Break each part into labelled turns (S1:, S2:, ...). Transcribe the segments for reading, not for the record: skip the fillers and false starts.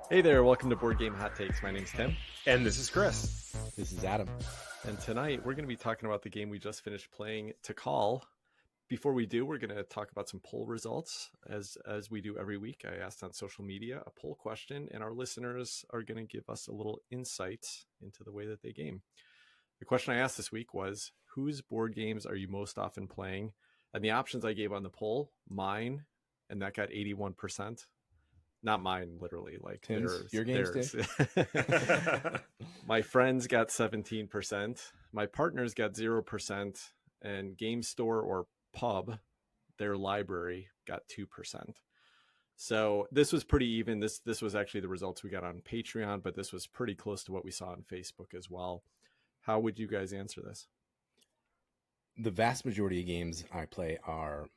S1: Hey there, welcome to Board Game Hot Takes. My name's Tim,
S2: And this is Chris.
S3: This is Adam.
S1: and tonight we're going to be talking about the game we just finished playing, Tikal. Before we do, we're going to talk about some poll results. As we do every week, I asked on social media a poll question, and our listeners are going to give us a little insight into the way that they game. The question I asked this week was, whose board games are you most often playing? And the options I gave on the poll, mine, and that got 81%. Not mine, literally, like
S3: Tim's,
S1: theirs.
S3: your games,
S1: Theirs. My friends got 17%. My partners got 0%. And Game Store or Pub, their library, got 2%. So this was pretty even. This was actually the results we got on Patreon, but this was pretty close to what we saw on Facebook as well. How would you guys answer this?
S3: The vast majority of games I play are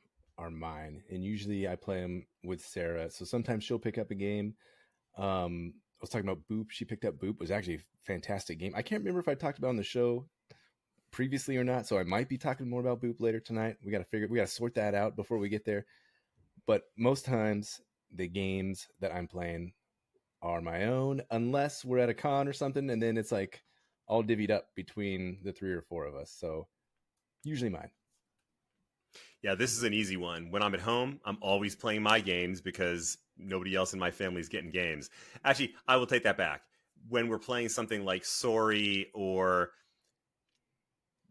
S3: mine, and usually I play them with Sarah. So sometimes she'll pick up a game. I was talking about Boop. She picked up Boop. It was actually a fantastic game. I can't remember if I talked about it on the show previously or not, so I might be talking more about Boop later tonight. We got to sort that out before we get there. But most times the games that I'm playing are my own, unless we're at a con or something, and then it's like all divvied up between the 3 or 4 of us. So usually mine.
S2: Yeah, this is an easy one. When I'm at home, I'm always playing my games because nobody else in my family is getting games. Actually, I will take that back. When we're playing something like Sorry or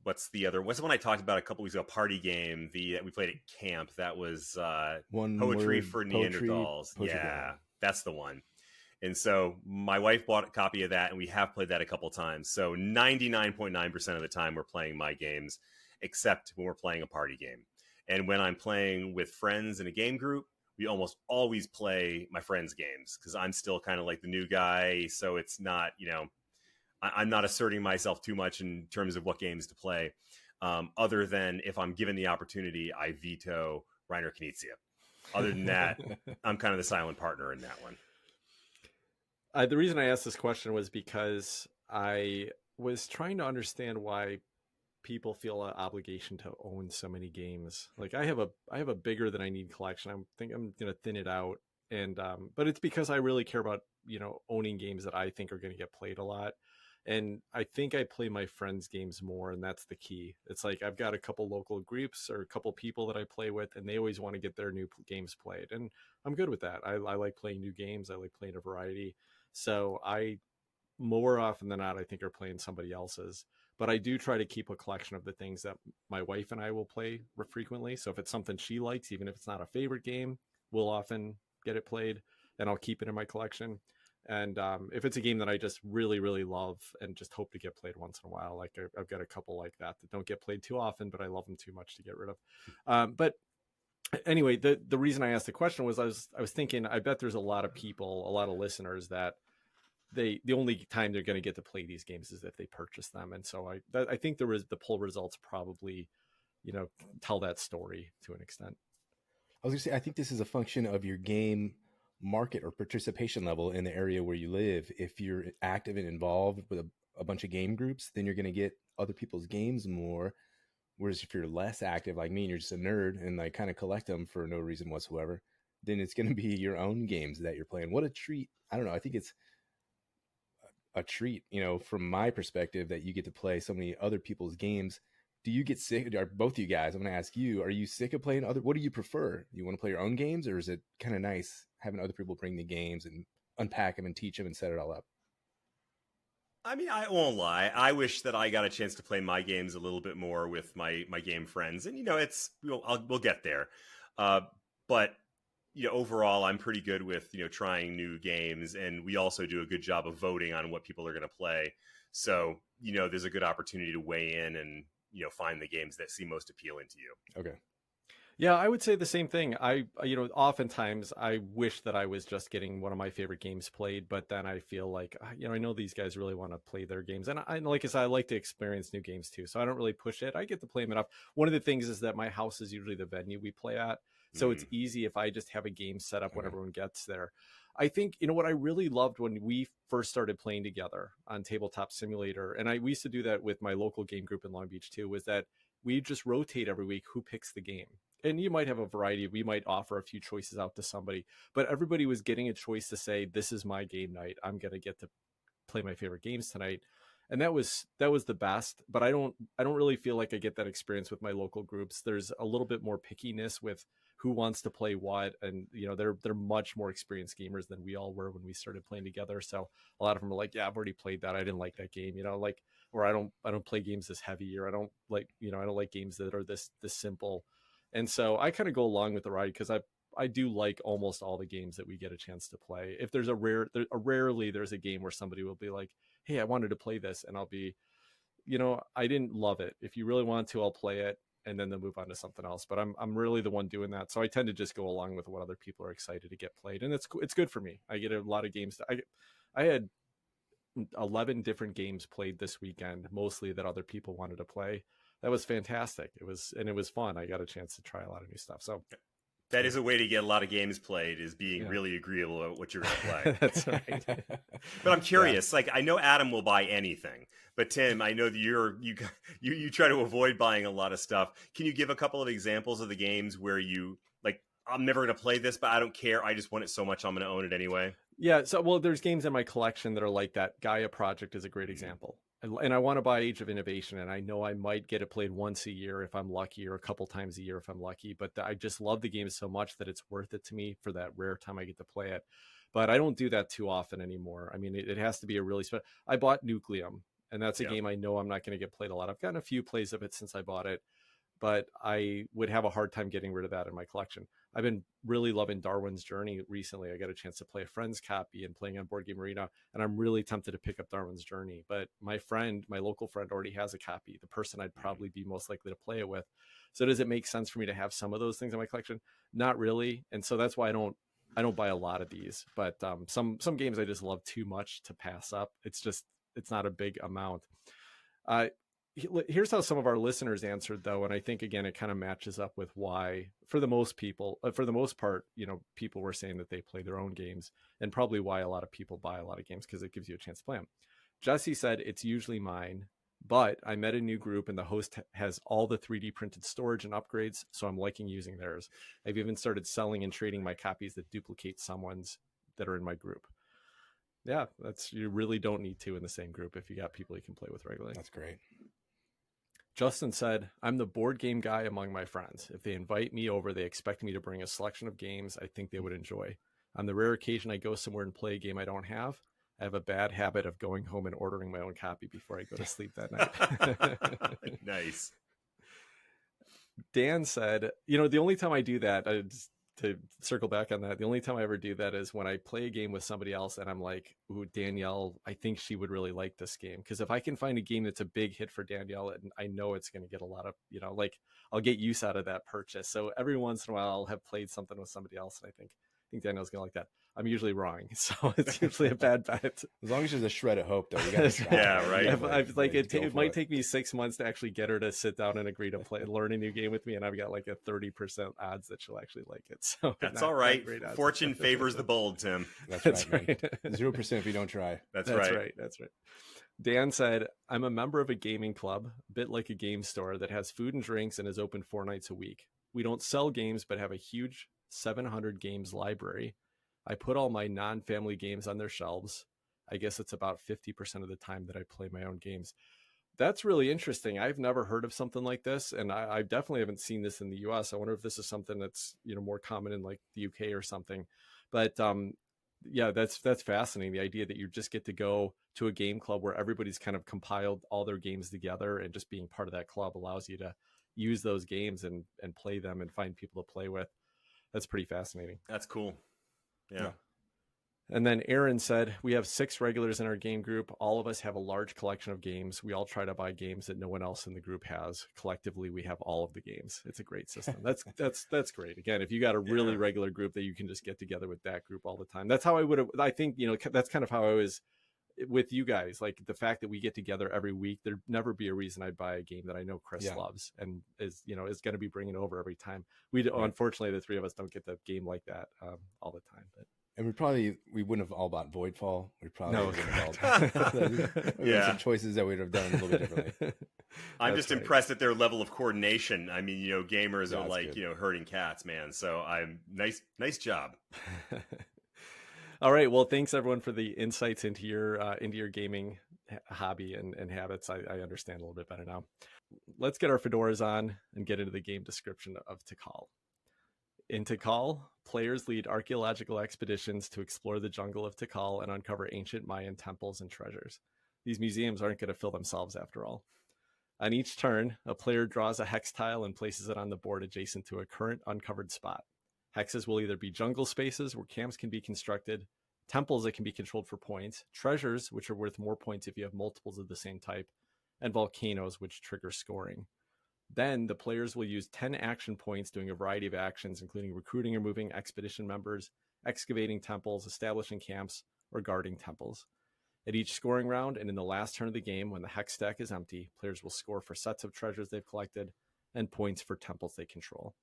S2: what's the one I talked about a couple weeks ago, party game, that we played at camp. That was Poetry for Neanderthals. Yeah, that's the one. And so my wife bought a copy of that, and we have played that a couple times. So 99.9% of the time we're playing my games, except when we're playing a party game. And when I'm playing with friends in a game group, we almost always play my friends' games because I'm still kind of like the new guy. So it's not, I'm not asserting myself too much in terms of what games to play. Other than if I'm given the opportunity, I veto Reiner Knizia. Other than that, I'm kind of the silent partner in that one.
S1: The reason I asked this question was because I was trying to understand why people feel an obligation to own so many games. Like I have a bigger than I need collection. I think I'm going to thin it out, and but it's because I really care about owning games that I think are going to get played a lot. And I think I play my friends' games more, and that's the key. It's like I've got a couple local groups or a couple people that I play with, and they always want to get their new games played, and I'm good with that. I like playing new games. I like playing a variety. So I, more often than not, I think are playing somebody else's. But I do try to keep a collection of the things that my wife and I will play frequently. So if it's something she likes, even if it's not a favorite game, we'll often get it played, and I'll keep it in my collection. And if it's a game that I just really, really love and just hope to get played once in a while, like I've got a couple like that don't get played too often, but I love them too much to get rid of. But anyway, the reason I asked the question was I was thinking, I bet there's a lot of people, a lot of listeners that the only time they're going to get to play these games is if they purchase them. And so I think the poll results probably, tell that story to an extent.
S3: I was gonna say, I think this is a function of your game market or participation level in the area where you live. If you're active and involved with a bunch of game groups, then you're going to get other people's games more. Whereas if you're less active like me and you're just a nerd and like kind of collect them for no reason whatsoever, then it's going to be your own games that you're playing. What a treat. I don't know. I think it's a treat, from my perspective, that you get to play so many other people's games. Do you get sick? Are both of you guys, I'm going to ask you, are you sick of playing what do you prefer? You want to play your own games, or is it kind of nice having other people bring the games and unpack them and teach them and set it all up?
S2: I mean, I won't lie. I wish that I got a chance to play my games a little bit more with my game friends, and we'll get there. But overall, I'm pretty good with trying new games, and we also do a good job of voting on what people are going to play. So there's a good opportunity to weigh in and find the games that seem most appealing to you.
S3: Okay.
S1: Yeah, I would say the same thing. Oftentimes I wish that I was just getting one of my favorite games played, but then I feel like, I know these guys really want to play their games. And like I said, I like to experience new games too. So I don't really push it. I get to play them enough. One of the things is that my house is usually the venue we play at. So it's easy if I just have a game set up when everyone gets there. I think, what I really loved when we first started playing together on Tabletop Simulator, and we used to do that with my local game group in Long Beach too, was that we just rotate every week who picks the game. and you might have a variety. We might offer a few choices out to somebody, but everybody was getting a choice to say, this is my game night. I'm going to get to play my favorite games tonight. And that was the best, but I don't really feel like I get that experience with my local groups. There's a little bit more pickiness with who wants to play what, and they're much more experienced gamers than we all were when we started playing together. So a lot of them are like, yeah, I've already played that, I didn't like that game, like, or I don't play games this heavy, or I don't like, I don't like games that are this simple. And so I kind of go along with the ride, because I do like almost all the games that we get a chance to play. If there's rarely there's a game where somebody will be like, hey, I wanted to play this, and I'll be, I didn't love it. If you really want to, I'll play it, and then they'll move on to something else. But I'm really the one doing that, so I tend to just go along with what other people are excited to get played, and it's good for me. I get a lot of games. I had 11 different games played this weekend, mostly that other people wanted to play. That was fantastic. It was fun. I got a chance to try a lot of new stuff. So
S2: that is a way to get a lot of games played, is being really agreeable at what you're going to play.
S1: That's right.
S2: But I'm curious. Like, I know Adam will buy anything, but Tim, I know that you try to avoid buying a lot of stuff. Can you give a couple of examples of the games where you like, I'm never going to play this, but I don't care, I just want it so much I'm going to own it anyway?
S1: Yeah. So, well, there's games in my collection that are like that. Gaia Project is a great example. And I want to buy Age of Innovation, and I know I might get it played once a year if I'm lucky, or a couple times a year if I'm lucky. But I just love the game so much that it's worth it to me for that rare time I get to play it. But I don't do that too often anymore. I mean, it has to be a really special. I bought Nucleum, and that's a game I know I'm not going to get played a lot. I've gotten a few plays of it since I bought it, but I would have a hard time getting rid of that in my collection. I've been really loving Darwin's Journey recently. I got a chance to play a friend's copy and playing on Board Game Arena, and I'm really tempted to pick up Darwin's Journey. But my local friend, already has a copy, the person I'd probably be most likely to play it with. So does it make sense for me to have some of those things in my collection? Not really. And so that's why I don't buy a lot of these. But some games I just love too much to pass up. It's not a big amount. Here's how some of our listeners answered, though, and I think again it kind of matches up with why, for the most part, people were saying that they play their own games, and probably why a lot of people buy a lot of games, because it gives you a chance to play them. Jesse said, it's usually mine, but I met a new group and the host has all the 3D printed storage and upgrades, so I'm liking using theirs. I've even started selling and trading my copies that duplicate someone's that are in my group. Yeah, you really don't need to in the same group if you got people you can play with regularly.
S3: That's great.
S1: Justin said, I'm the board game guy among my friends. If they invite me over, they expect me to bring a selection of games I think they would enjoy. On the rare occasion I go somewhere and play a game I don't have, I have a bad habit of going home and ordering my own copy before I go to sleep that night.
S2: Nice.
S1: Dan said, the only time I do that, to circle back on that, the only time I ever do that is when I play a game with somebody else and I'm like, ooh, Danielle, I think she would really like this game. Because if I can find a game that's a big hit for Danielle, and I know it's going to get a lot of, I'll get use out of that purchase. So every once in a while I'll have played something with somebody else, and I think Danielle's going to like that. I'm usually wrong, so it's usually a bad bet.
S3: As long as there's a shred of hope, though. You gotta try.
S2: Yeah, right.
S1: It might take me 6 months to actually get her to sit down and agree to learn a new game with me, and I've got like a 30% odds that she'll actually like it. So
S2: that's all right. Fortune favors the bold, Tim.
S3: That's right. 0% if you don't try.
S2: That's right.
S1: That's right. Dan said, I'm a member of a gaming club, a bit like a game store, that has food and drinks and is open 4 nights a week. We don't sell games, but have a huge 700 games library. I put all my non-family games on their shelves. I guess it's about 50% of the time that I play my own games. That's really interesting. I've never heard of something like this, and I definitely haven't seen this in the US. I wonder if this is something that's more common in like the UK or something. But yeah, that's fascinating. The idea that you just get to go to a game club where everybody's kind of compiled all their games together, and just being part of that club allows you to use those games and play them and find people to play with. That's pretty fascinating.
S2: That's cool. Yeah.
S1: And then Aaron said, we have 6 regulars in our game group. All of us have a large collection of games. We all try to buy games that no one else in the group has. Collectively, we have all of the games. It's a great system. That's great. Again, if you got a really regular group that you can just get together with that group all the time. That's how I think, that's kind of how I was with you guys. Like the fact that we get together every week, there'd never be a reason I'd buy a game that I know Chris loves and is going to be bringing over every time. Unfortunately, the 3 of us don't get the game like that all the time. But
S3: And we wouldn't have all bought Voidfall. We probably
S1: No.
S3: would have all
S2: Yeah.
S3: some choices that we'd have done a little bit differently.
S2: I'm
S1: That's
S2: just
S1: right.
S2: impressed at their level of coordination. I mean, gamers
S3: Yeah,
S2: are
S3: that's
S2: like,
S3: good.
S2: herding cats, man. So I'm nice job.
S1: All right. Well, thanks everyone for the insights into your gaming hobby and habits. I understand a little bit better now. Let's get our fedoras on and get into the game description of Tikal. In Tikal, players lead archaeological expeditions to explore the jungle of Tikal and uncover ancient Mayan temples and treasures. These museums aren't going to fill themselves after all. On each turn, a player draws a hex tile and places it on the board adjacent to a current uncovered spot. Hexes will either be jungle spaces where camps can be constructed, temples that can be controlled for points, treasures which are worth more points if you have multiples of the same type, and volcanoes which trigger scoring. Then the players will use 10 action points doing a variety of actions, including recruiting or moving expedition members, excavating temples, establishing camps, or guarding temples. At each scoring round and in the last turn of the game, when the hex stack is empty, players will score for sets of treasures they've collected and points for temples they control.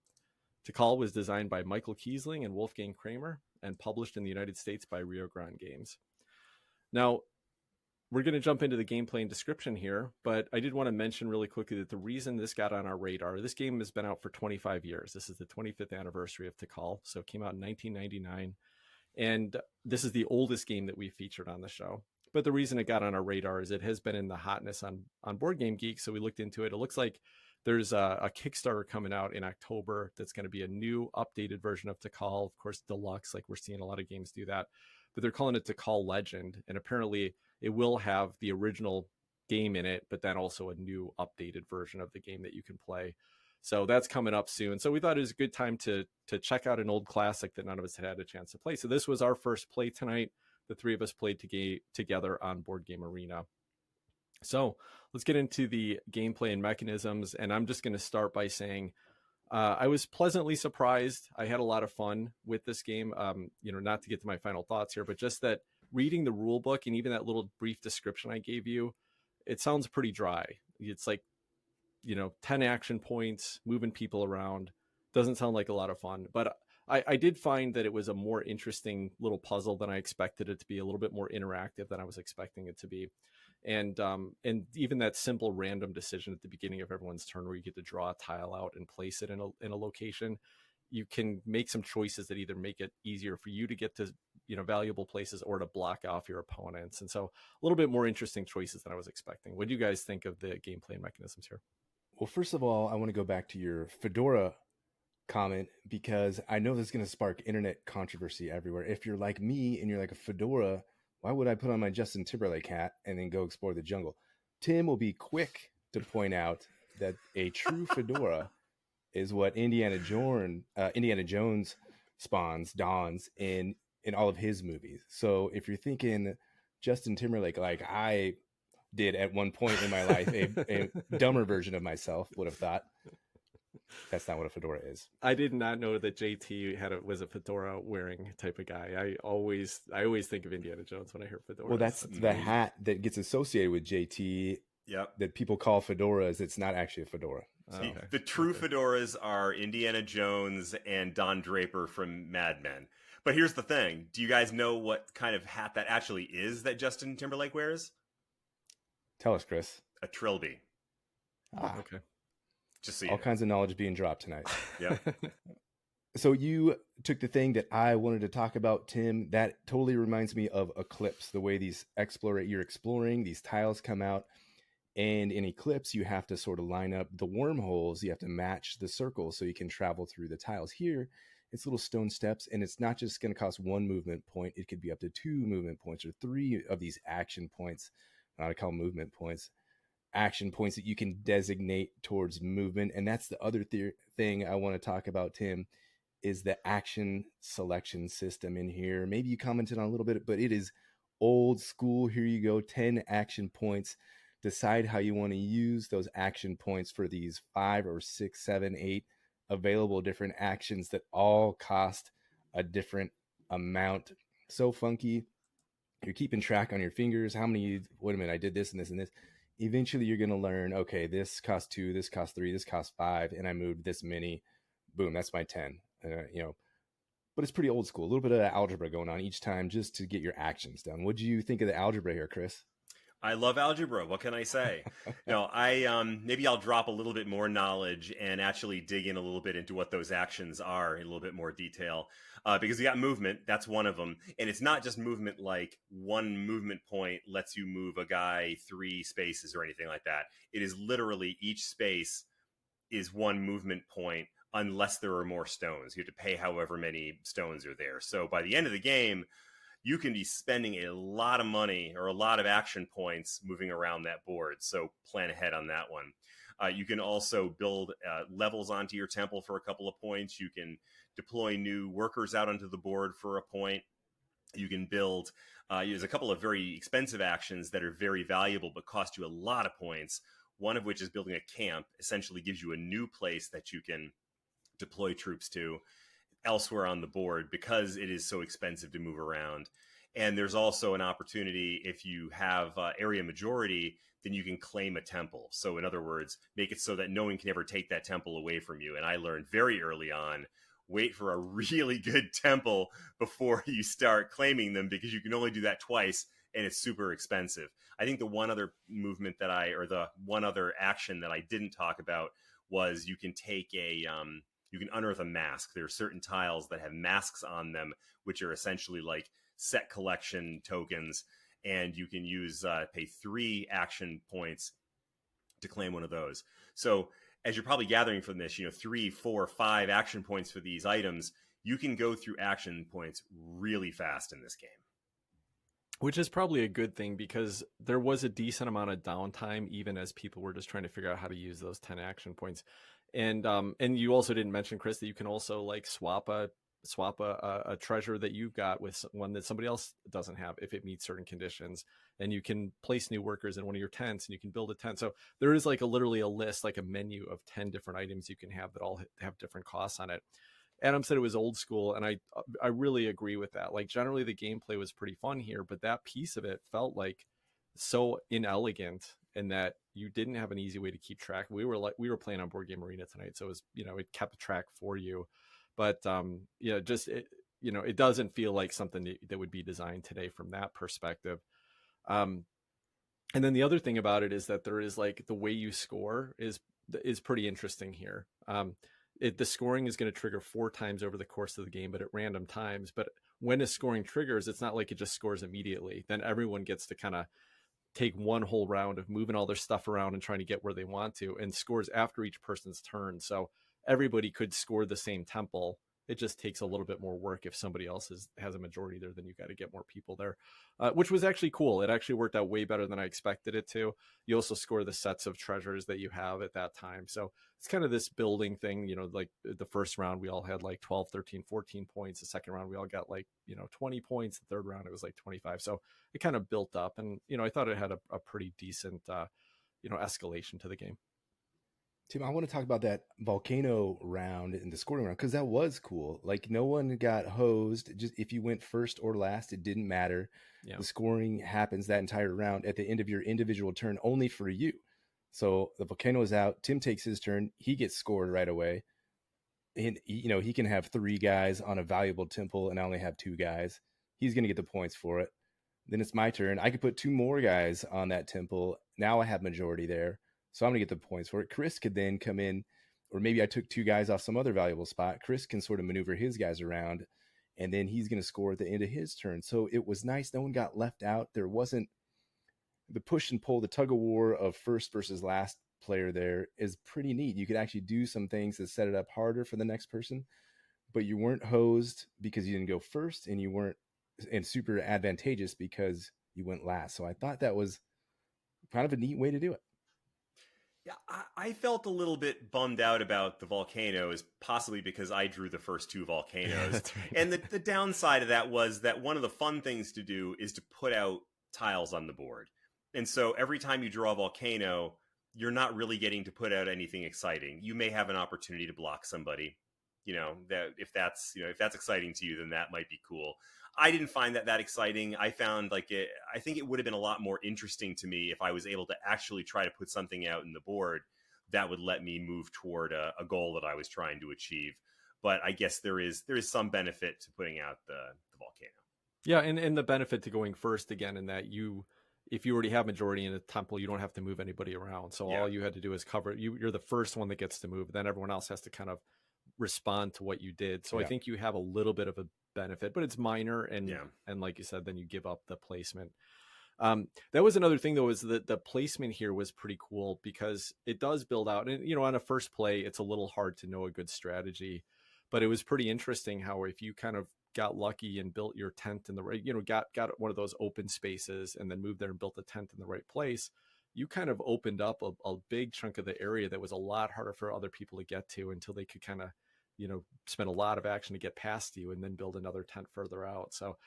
S1: Tikal was designed by Michael Kiesling and Wolfgang Kramer and published in the United States by Rio Grande Games. Now, we're going to jump into the gameplay and description here, but I did want to mention really quickly that the reason this got on our radar, this game has been out for 25 years. This is the 25th anniversary of Tikal, so it came out in 1999, and this is the oldest game that we've featured on the show. But the reason it got on our radar is it has been in the hotness on Board Game Geek, so we looked into it. It looks like there's a Kickstarter coming out in October that's going to be a new updated version of Tikal, of course, deluxe, like we're seeing a lot of games do that. But they're calling it Tikal Legend, and apparently it will have the original game in it, but then also a new updated version of the game that you can play. So that's coming up soon. So we thought it was a good time to check out an old classic that none of us had a chance to play. So this was our first play tonight. The three of us played together on Board Game Arena. So let's get into the gameplay and mechanisms. And I'm just going to start by saying I was pleasantly surprised. I had a lot of fun with this game. Not to get to my final thoughts here, but just that reading the rule book and even that little brief description I gave you, it sounds pretty dry. It's like, 10 action points, moving people around. Doesn't sound like a lot of fun, but I did find that it was a more interesting little puzzle than I expected it to be, a little bit more interactive than I was expecting it to be. And even that simple random decision at the beginning of everyone's turn where you get to draw a tile out and place it in a location, you can make some choices that either make it easier for you to get to valuable places or to block off your opponents. And so a little bit more interesting choices than I was expecting. What do you guys think of the gameplay and mechanisms here?
S3: Well, first of all, I want to go back to your Fedora comment because I know this is going to spark internet controversy everywhere. If you're like me and you're like a Fedora, why would I put on my Justin Timberlake hat and then go explore the jungle? Tim will be quick to point out that a true Fedora is what Indiana Jones dons in all of his movies. So if you're thinking Justin Timberlake, like I did at one point in my life, a dumber version of myself would have thought, that's not what a fedora is.
S1: I did not know that JT was a fedora wearing type of guy. I always think of Indiana Jones when I hear fedora.
S3: Well, that's the hat that gets associated with JT.
S2: Yep.
S3: That people call fedoras. It's not actually a fedora.
S2: So. Okay. The true fedoras are Indiana Jones and Don Draper from Mad Men. But here's the thing. Do you guys know what kind of hat that actually is that Justin Timberlake wears?
S3: Tell us, Chris.
S2: A trilby.
S3: Ah,
S1: okay.
S3: Just so all kinds of knowledge being dropped tonight.
S2: Yeah.
S3: So you took the thing that I wanted to talk about, Tim. That totally reminds me of Eclipse, the way you're exploring, these tiles come out. And in Eclipse, you have to sort of line up the wormholes. You have to match the circles so you can travel through the tiles. Here, it's little stone steps, and it's not just going to cost 1 movement point. It could be up to 2 movement points or 3 of these action points. I call movement points. Action points that you can designate towards movement. And that's the other thing I want to talk about, Tim, is the action selection system in here. Maybe you commented on a little bit, but it is old school. Here you go, 10 action points. Decide how you want to use those action points for these 5 or 6, 7, 8 available different actions that all cost a different amount. So funky. You're keeping track on your fingers. How many, wait a minute, I did this and this and this. Eventually you're going to learn, okay, this costs 2, this costs 3, this costs 5, and I moved this many. Boom, that's my 10. but it's pretty old school. A little bit of algebra going on each time just to get your actions done. What do you think of the algebra here, Chris?
S2: I love algebra. What can I say? No, maybe I'll drop a little bit more knowledge and actually dig in a little bit into what those actions are in a little bit more detail. Because we got movement, that's one of them, and it's not just movement like one movement point lets you move a guy 3 spaces or anything like that. It is literally each space is one movement point unless there are more stones. You have to pay however many stones are there. So by the end of the game, you can be spending a lot of money or a lot of action points moving around that board. So plan ahead on that one. You can also build levels onto your temple for a couple of points. You can deploy new workers out onto the board for a point. You can build, there's a couple of very expensive actions that are very valuable but cost you a lot of points. One of which is building a camp, essentially gives you a new place that you can deploy troops to elsewhere on the board because it is so expensive to move around. And there's also an opportunity if you have area majority, then you can claim a temple. So in other words, make it so that no one can ever take that temple away from you. And I learned very early on, wait for a really good temple before you start claiming them because you can only do that twice and it's super expensive. I think the one other movement the one other action that I didn't talk about was you can take you can unearth a mask. There are certain tiles that have masks on them, which are essentially like set collection tokens. And you can pay 3 action points to claim one of those. So as you're probably gathering from this, 3, 4, 5 action points for these items, you can go through action points really fast in this game.
S1: Which is probably a good thing because there was a decent amount of downtime, even as people were just trying to figure out how to use those 10 action points. And you also didn't mention, Chris, that you can also like swap a treasure that you've got with one that somebody else doesn't have if it meets certain conditions. And you can place new workers in one of your tents and you can build a tent. So there is like literally a list, like a menu of 10 different items you can have that all have different costs on it. Adam said it was old school, and I really agree with that. Like generally the gameplay was pretty fun here, but that piece of it felt like so inelegant in that you didn't have an easy way to keep track. We were playing on Board Game Arena tonight, so it was, it kept track for you. But it doesn't feel like something that would be designed today from that perspective. And then the other thing about it is that there is like the way you score is pretty interesting here. The scoring is going to trigger 4 times over the course of the game, but at random times. But when a scoring triggers, it's not like it just scores immediately. Then everyone gets to kind of take one whole round of moving all their stuff around and trying to get where they want to, and scores after each person's turn. So everybody could score the same temple. It just takes a little bit more work if somebody else has a majority there. Then you got to get more people there, which was actually cool. It actually worked out way better than I expected it to. You also score the sets of treasures that you have at that time. So it's kind of this building thing, like the first round, we all had like 12, 13, 14 points. The second round, we all got like, 20 points. The third round, it was like 25. So it kind of built up, and, I thought it had a pretty decent, escalation to the game.
S3: Tim, I want to talk about that volcano round and the scoring round because that was cool. Like no one got hosed. Just if you went first or last, it didn't matter. Yeah. The scoring happens that entire round at the end of your individual turn only for you. So the volcano is out. Tim takes his turn. He gets scored right away. And, he can have 3 guys on a valuable temple and I only have 2 guys. He's going to get the points for it. Then it's my turn. I could put 2 more guys on that temple. Now I have majority there. So I'm going to get the points for it. Chris could then come in, or maybe I took 2 guys off some other valuable spot. Chris can sort of maneuver his guys around, and then he's going to score at the end of his turn. So it was nice. No one got left out. There wasn't the push and pull, the tug of war of first versus last player there is pretty neat. You could actually do some things that set it up harder for the next person, but you weren't hosed because you didn't go first, and you weren't and super advantageous because you went last. So I thought that was kind of a neat way to do it.
S2: Yeah, I felt a little bit bummed out about the volcanoes, possibly because I drew the first 2 volcanoes. Yeah, that's right. And the downside of that was that one of the fun things to do is to put out tiles on the board. And so every time you draw a volcano, you're not really getting to put out anything exciting. You may have an opportunity to block somebody, that if that's exciting to you, then that might be cool. I didn't find that exciting. I found I think it would have been a lot more interesting to me if I was able to actually try to put something out in the board that would let me move toward a goal that I was trying to achieve. but I guess there is some benefit to putting out the volcano.
S1: Yeah, and the benefit to going first again in that if you already have majority in the temple, you don't have to move anybody around. So all you had to do is cover. You're the first one that gets to move. Then everyone else has to kind of respond to what you did. So I think you have a little bit of a benefit, but it's minor. And like you said, then you give up the placement. That was another thing though, is that the placement here was pretty cool because it does build out, and on a first play, it's a little hard to know a good strategy, but it was pretty interesting how if you kind of got lucky and built your tent in the right, got one of those open spaces and then moved there and built a tent in the right place, you kind of opened up a big chunk of the area that was a lot harder for other people to get to until they could kind of spend a lot of action to get past you and then build another tent further out. So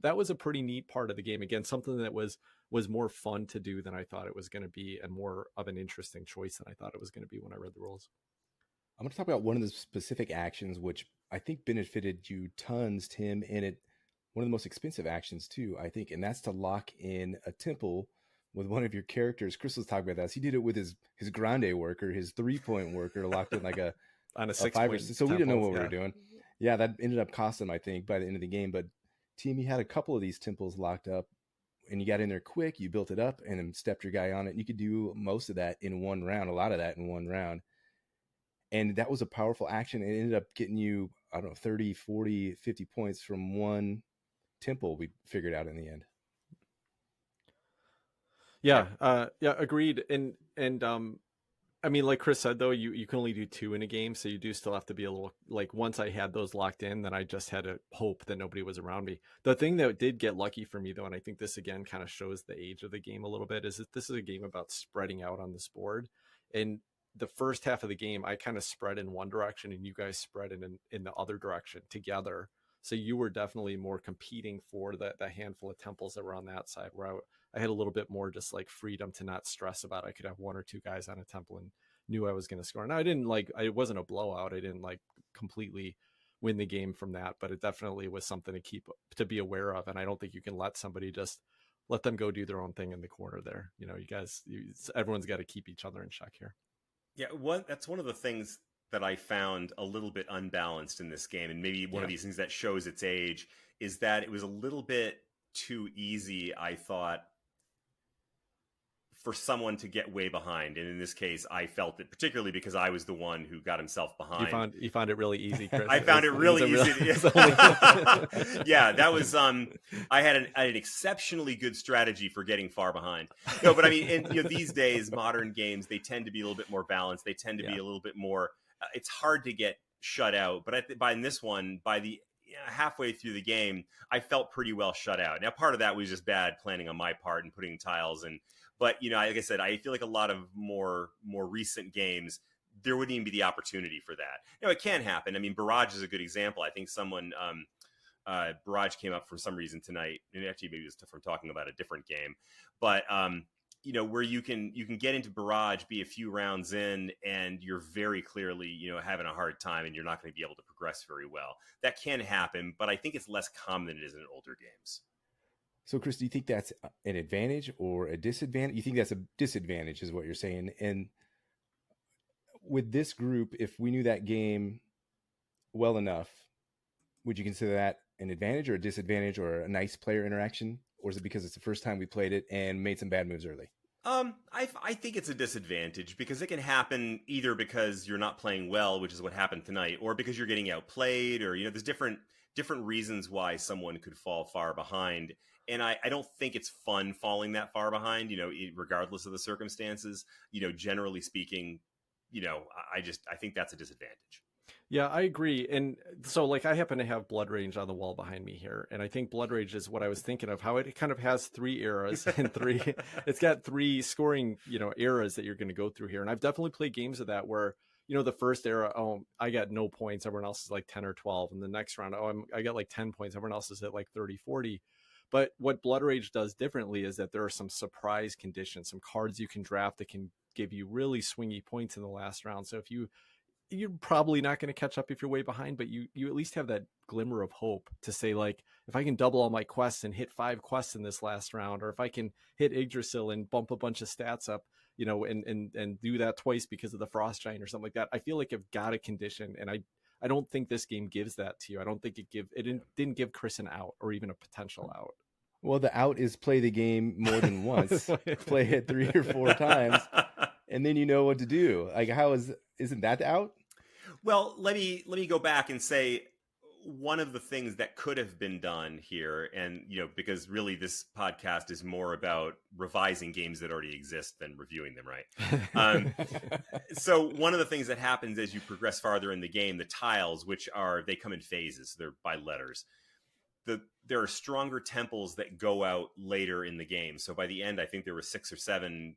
S1: that was a pretty neat part of the game. Again, something that was more fun to do than I thought it was going to be, and more of an interesting choice than I thought it was going to be when I read the rules.
S3: I'm going to talk about one of the specific actions, which I think benefited you tons, Tim, and one of the most expensive actions too, I think, and that's to lock in a temple with one of your characters. Chris was talking about that. He did it with his grande worker, his 3-point worker, locked in like a
S1: on a 6
S3: 5 or
S1: point
S3: 6. So we didn't know what we
S1: yeah.
S3: were doing. Yeah, that ended up costing him, I think, by the end of the game. But Tim, you had a couple of these temples locked up, and you got in there quick. You built it up and then stepped your guy on it. And you could do most of that in one round, a lot of that in one round. And that was a powerful action. It ended up getting you, I don't know, 30, 40, 50 points from one temple we figured out in the end.
S1: Yeah, agreed. And I mean, like Chris said, though, you can only do 2 in a game, so you do still have to be a little, like, once I had those locked in, then I just had to hope that nobody was around me. The thing that did get lucky for me, though, and I think this again kind of shows the age of the game a little bit, is that this is a game about spreading out on this board. And the first half of the game, I kind of spread in one direction and you guys spread in the other direction together. So you were definitely more competing for the handful of temples that were on that side, where I had a little bit more just like freedom to not stress about it. I could have 1 or 2 guys on a temple and knew I was going to score. And it wasn't a blowout. I didn't like completely win the game from that, but it definitely was something to be aware of. And I don't think you can let somebody just let them go do their own thing in the corner there. You guys, everyone's got to keep each other in check here.
S2: Yeah, that's one of the things that I found a little bit unbalanced in this game, and maybe one of these things that shows its age, is that it was a little bit too easy, I thought, for someone to get way behind. And in this case, I felt it particularly because I was the one who got himself behind.
S1: You found it really easy, Chris.
S2: I found it really easy. Yeah, that was I had an exceptionally good strategy for getting far behind. No, but I mean, these days, modern games, they tend to be a little bit more balanced. They tend to be a little bit more. It's hard to get shut out. But by this one, by the halfway through the game, I felt pretty well shut out. Now, part of that was just bad planning on my part and putting tiles in. But, like I said, I feel like a lot of more recent games, there wouldn't even be the opportunity for that. It can happen. I mean, Barrage is a good example. I think someone, Barrage came up for some reason tonight, and actually maybe it was from talking about a different game. But, where you can get into Barrage, be a few rounds in, and you're very clearly, having a hard time, and you're not going to be able to progress very well. That can happen, but I think it's less common than it is in older games.
S3: So, Chris, do you think that's an advantage or a disadvantage? You think that's a disadvantage is what you're saying. And with this group, if we knew that game well enough, would you consider that an advantage or a disadvantage or a nice player interaction? Or is it because it's the first time we played it and made some bad moves early?
S2: I think it's a disadvantage because it can happen either because you're not playing well, which is what happened tonight, or because you're getting outplayed, or, there's different reasons why someone could fall far behind. And I don't think it's fun falling that far behind, regardless of the circumstances. Generally speaking, I think that's a disadvantage.
S1: Yeah, I agree. And so, like, I happen to have Blood Rage on the wall behind me here. And I think Blood Rage is what I was thinking of, how it kind of has 3 eras and it's got 3 scoring, eras that you're going to go through here. And I've definitely played games of that where, the first era, I got no points. Everyone else is like 10 or 12. And the next round, I got like 10 points. Everyone else is at like 30, 40. But what Blood Rage does differently is that there are some surprise conditions, some cards you can draft that can give you really swingy points in the last round. So if you're probably not going to catch up if you're way behind, but you at least have that glimmer of hope to say, like, if I can double all my quests and hit 5 quests in this last round, or if I can hit Yggdrasil and bump a bunch of stats up, and do that twice because of the Frost Giant or something like that, I feel like I've got a condition, and I don't think this game gives that to you. I don't think didn't give Chris an out or even a potential out.
S3: Well, the out is play the game more than once, play it 3 or 4 times, and then you know what to do. Like, isn't that the out?
S2: Well, let me go back and say one of the things that could have been done here, and because really this podcast is more about revising games that already exist than reviewing them, right? So one of the things that happens as you progress farther in the game, the tiles, which they come in phases, they're by letters. There are stronger temples that go out later in the game. So by the end, I think there were 6 or 7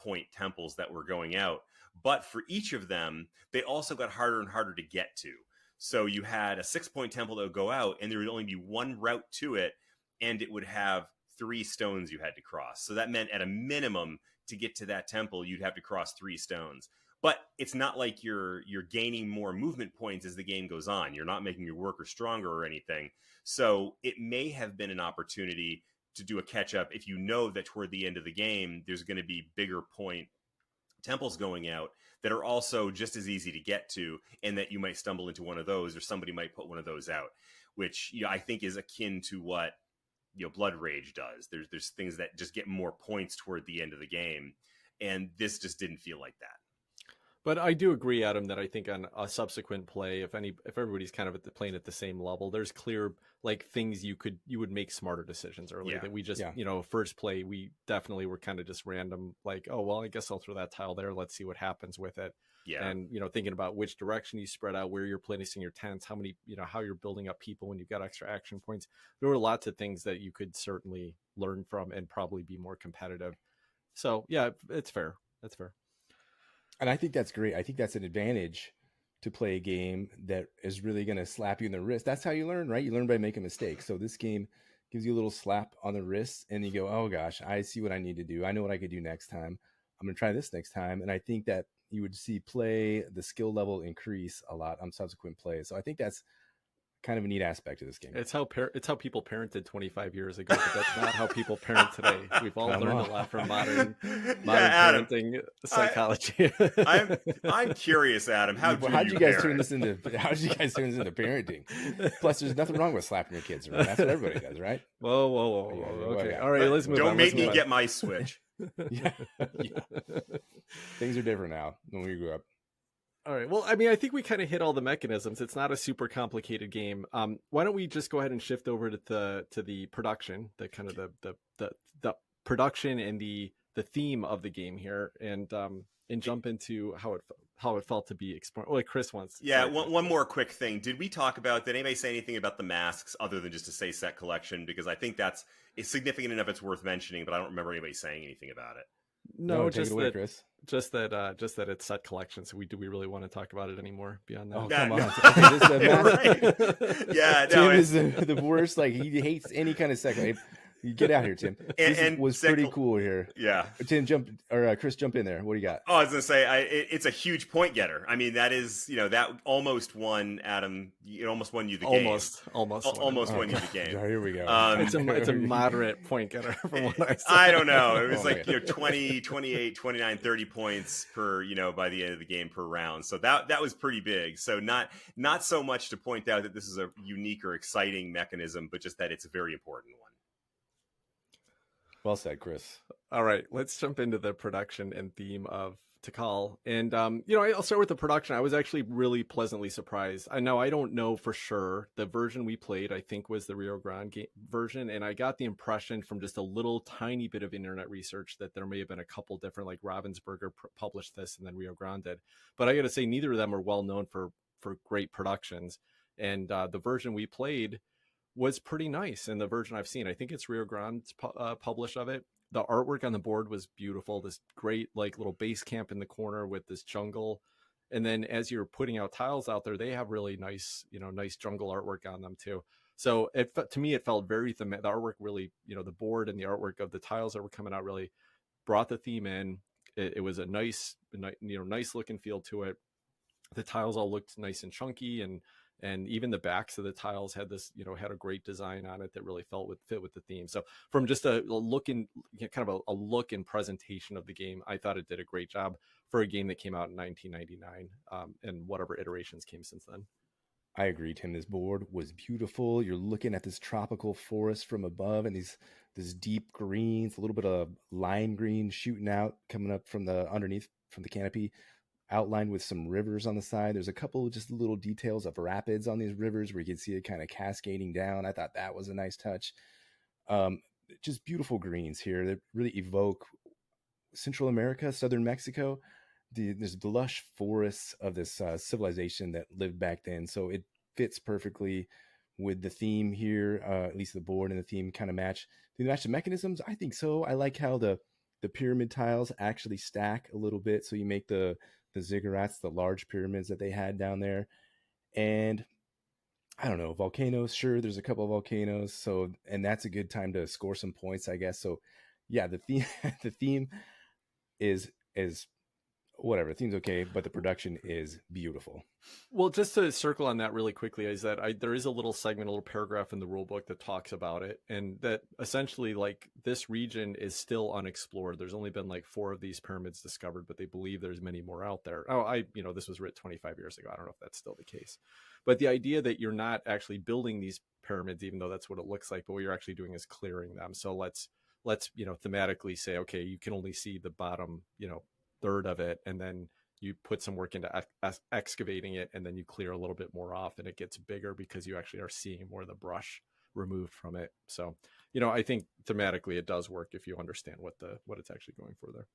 S2: point temples that were going out. But for each of them, they also got harder and harder to get to. So you had a 6-point temple that would go out, and there would only be one route to it, and it would have 3 stones you had to cross. So that meant at a minimum, to get to that temple, you'd have to cross 3 stones. But it's not like you're gaining more movement points as the game goes on. You're not making your worker stronger or anything. So it may have been an opportunity to do a catch up if you know that toward the end of the game, there's going to be bigger point temples going out that are also just as easy to get to, and that you might stumble into one of those, or somebody might put one of those out, which I think is akin to what Blood Rage does. There's things that just get more points toward the end of the game, and this just didn't feel like that.
S1: But I do agree, Adam, that I think on a subsequent play, if everybody's kind of playing at the same level, there's clear things you would make smarter decisions early that we just first play we definitely were kind of just random, oh well, I guess I'll throw that tile there, let's see what happens with it. And thinking about which direction you spread out, where you're placing your tents, how many how you're building up people when you've got extra action points. There were lots of things that you could certainly learn from and probably be more competitive. So yeah, it's fair. That's fair.
S3: And I think that's great. I think that's an advantage to play a game that is really going to slap you in the wrist. That's how you learn, right? You learn by making mistakes. So this game gives you a little slap on the wrist, and you go, oh gosh, I see what I need to do. I know what I could do next time. I'm going to try this next time. And I think that you would see the skill level increase a lot on subsequent plays. So I think that's kind of a neat aspect of this game.
S1: It's how people parented 25 years ago, but that's not how people parent today. We've all learned a lot from modern parenting psychology.
S2: I'm curious, Adam. How did you guys turn this into
S3: parenting? Plus, there's nothing wrong with slapping your kids around. That's what everybody does, right?
S1: Whoa. Okay, all right. Let's move on.
S2: Don't make me get my Switch.
S3: Yeah. Things are different now when we grew up.
S1: All right. Well, I mean, I think we kind of hit all the mechanisms. It's not a super complicated game. Why don't we just go ahead and shift over to the production, the kind of the production and the theme of the game here, and jump into how it felt to be explored. Well, like Chris wants.
S2: Yeah. One more quick thing. Did anybody say anything about the masks other than just to say set collection? Because I think it's significant enough it's worth mentioning, but I don't remember anybody saying anything about it.
S1: No,
S3: take it away, Chris.
S1: Just that it's set collection. So do we really want to talk about it anymore beyond that?
S3: Oh, come on.
S2: Right. Yeah,
S3: Tim is the worst. He hates any kind of set. You get out here, Tim. This was pretty cool here.
S2: Yeah.
S3: Tim, Chris, jump in there. What do you got?
S2: Oh, I was going to say, it's a huge point getter. I mean, that is, that almost won, Adam. It almost won you the game. Almost won you the game.
S3: Here we go.
S1: It's a moderate point getter from what I said.
S2: I don't know. It was 20, 28, 29, 30 points per, by the end of the game per round. So that was pretty big. So not so much to point out that this is a unique or exciting mechanism, but just that it's a very important one.
S3: Well said, Chris.
S1: All right, let's jump into the production and theme of Tikal. And, I'll start with the production. I was actually really pleasantly surprised. I don't know for sure. The version we played, I think, was the Rio Grande version. And I got the impression from just a little tiny bit of internet research that there may have been a couple different, like Ravensburger published this and then Rio Grande did. But I got to say, neither of them are well known for great productions. And the version we played was pretty nice. And the version I've seen, I think it's Rio Grande's published of it. The artwork on the board was beautiful. This great little base camp in the corner with this jungle. And then as you're putting out tiles out there, they have really nice, nice jungle artwork on them too. So to me, it felt very thematic. The artwork really, the board and the artwork of the tiles that were coming out really brought the theme in. It was a nice looking feel to it. The tiles all looked nice and chunky, and even the backs of the tiles had this, had a great design on it that really fit with the theme. So from just a look and look and presentation of the game, I thought it did a great job for a game that came out in 1999 and whatever iterations came since then.
S3: I agree, Tim. This board was beautiful. You're looking at this tropical forest from above, and this deep greens, a little bit of lime green shooting out, coming up from the underneath from the canopy, outlined with some rivers on the side. There's a couple of just little details of rapids on these rivers where you can see it kind of cascading down. I thought that was a nice touch. Um, just beautiful greens here that really evoke Central America, southern Mexico. There's lush forests of this civilization that lived back then, so it fits perfectly with the theme here. At least the board and the theme kind of match. Do they match the mechanisms? I think so. I like how the pyramid tiles actually stack a little bit, so you make the ziggurats, the large pyramids that they had down there. And I don't know, volcanoes. Sure, there's a couple of volcanoes, so and that's a good time to score some points, I guess. So yeah, the theme the theme is whatever. The theme's okay, but the production is beautiful.
S1: Well, just to circle on that really quickly, is that there is a little segment, a little paragraph in the rule book that talks about it, and that essentially, like, this region is still unexplored. There's only been like 4 of these pyramids discovered, but they believe there's many more out there. Oh, this was written 25 years ago. I don't know if that's still the case, but the idea that you're not actually building these pyramids, even though that's what it looks like, but what you're actually doing is clearing them. So let's thematically say, okay, you can only see the bottom, third of it, and then you put some work into excavating it, and then you clear a little bit more off, and it gets bigger because you actually are seeing more of the brush removed from it. So, I think thematically it does work if you understand what it's actually going for there.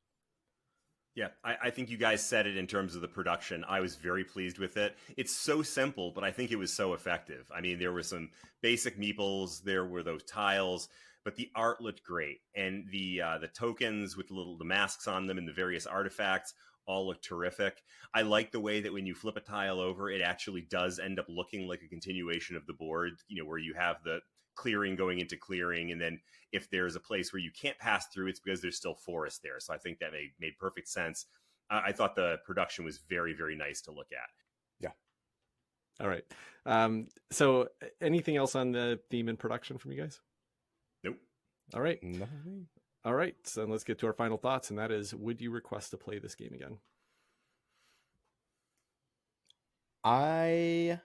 S2: Yeah, I think you guys said it in terms of the production. I was very pleased with it. It's so simple, but I think it was so effective. I mean, there were some basic meeples, there were those tiles, but the art looked great. And the tokens with the masks on them and the various artifacts all look terrific. I like the way that when you flip a tile over, it actually does end up looking like a continuation of the board, where you have the clearing going into clearing, and then if there's a place where you can't pass through, it's because there's still forest there. So I think that made perfect sense. I thought the production was very, very nice to look at.
S3: Yeah.
S1: All right. So anything else on the theme and production from you guys?
S2: Nope.
S1: All right.
S3: Nothing.
S1: All right. So let's get to our final thoughts, and that is, would you request to play this game again?
S3: I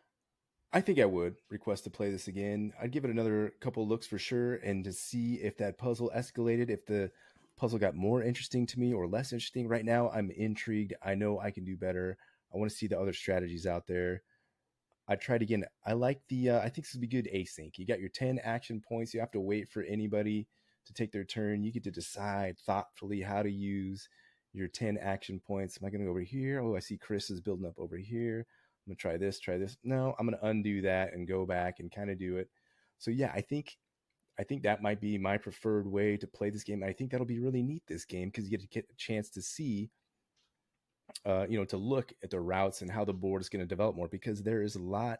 S3: think I would request to play this again. I'd give it another couple looks for sure, and to see if that puzzle escalated, if the puzzle got more interesting to me or less interesting. Right now, I'm intrigued. I know I can do better. I want to see the other strategies out there. I tried again. I like I think this would be good async. You got your 10 action points. You have to wait for anybody to take their turn. You get to decide thoughtfully how to use your 10 action points. Am I going to go over here? Oh, I see Chris is building up over here. I'm going to try this. No, I'm going to undo that and go back and kind of do it. So yeah, I think that might be my preferred way to play this game. I think that'll be really neat, this game, because you get a chance to see, to look at the routes and how the board is going to develop more, because there is a lot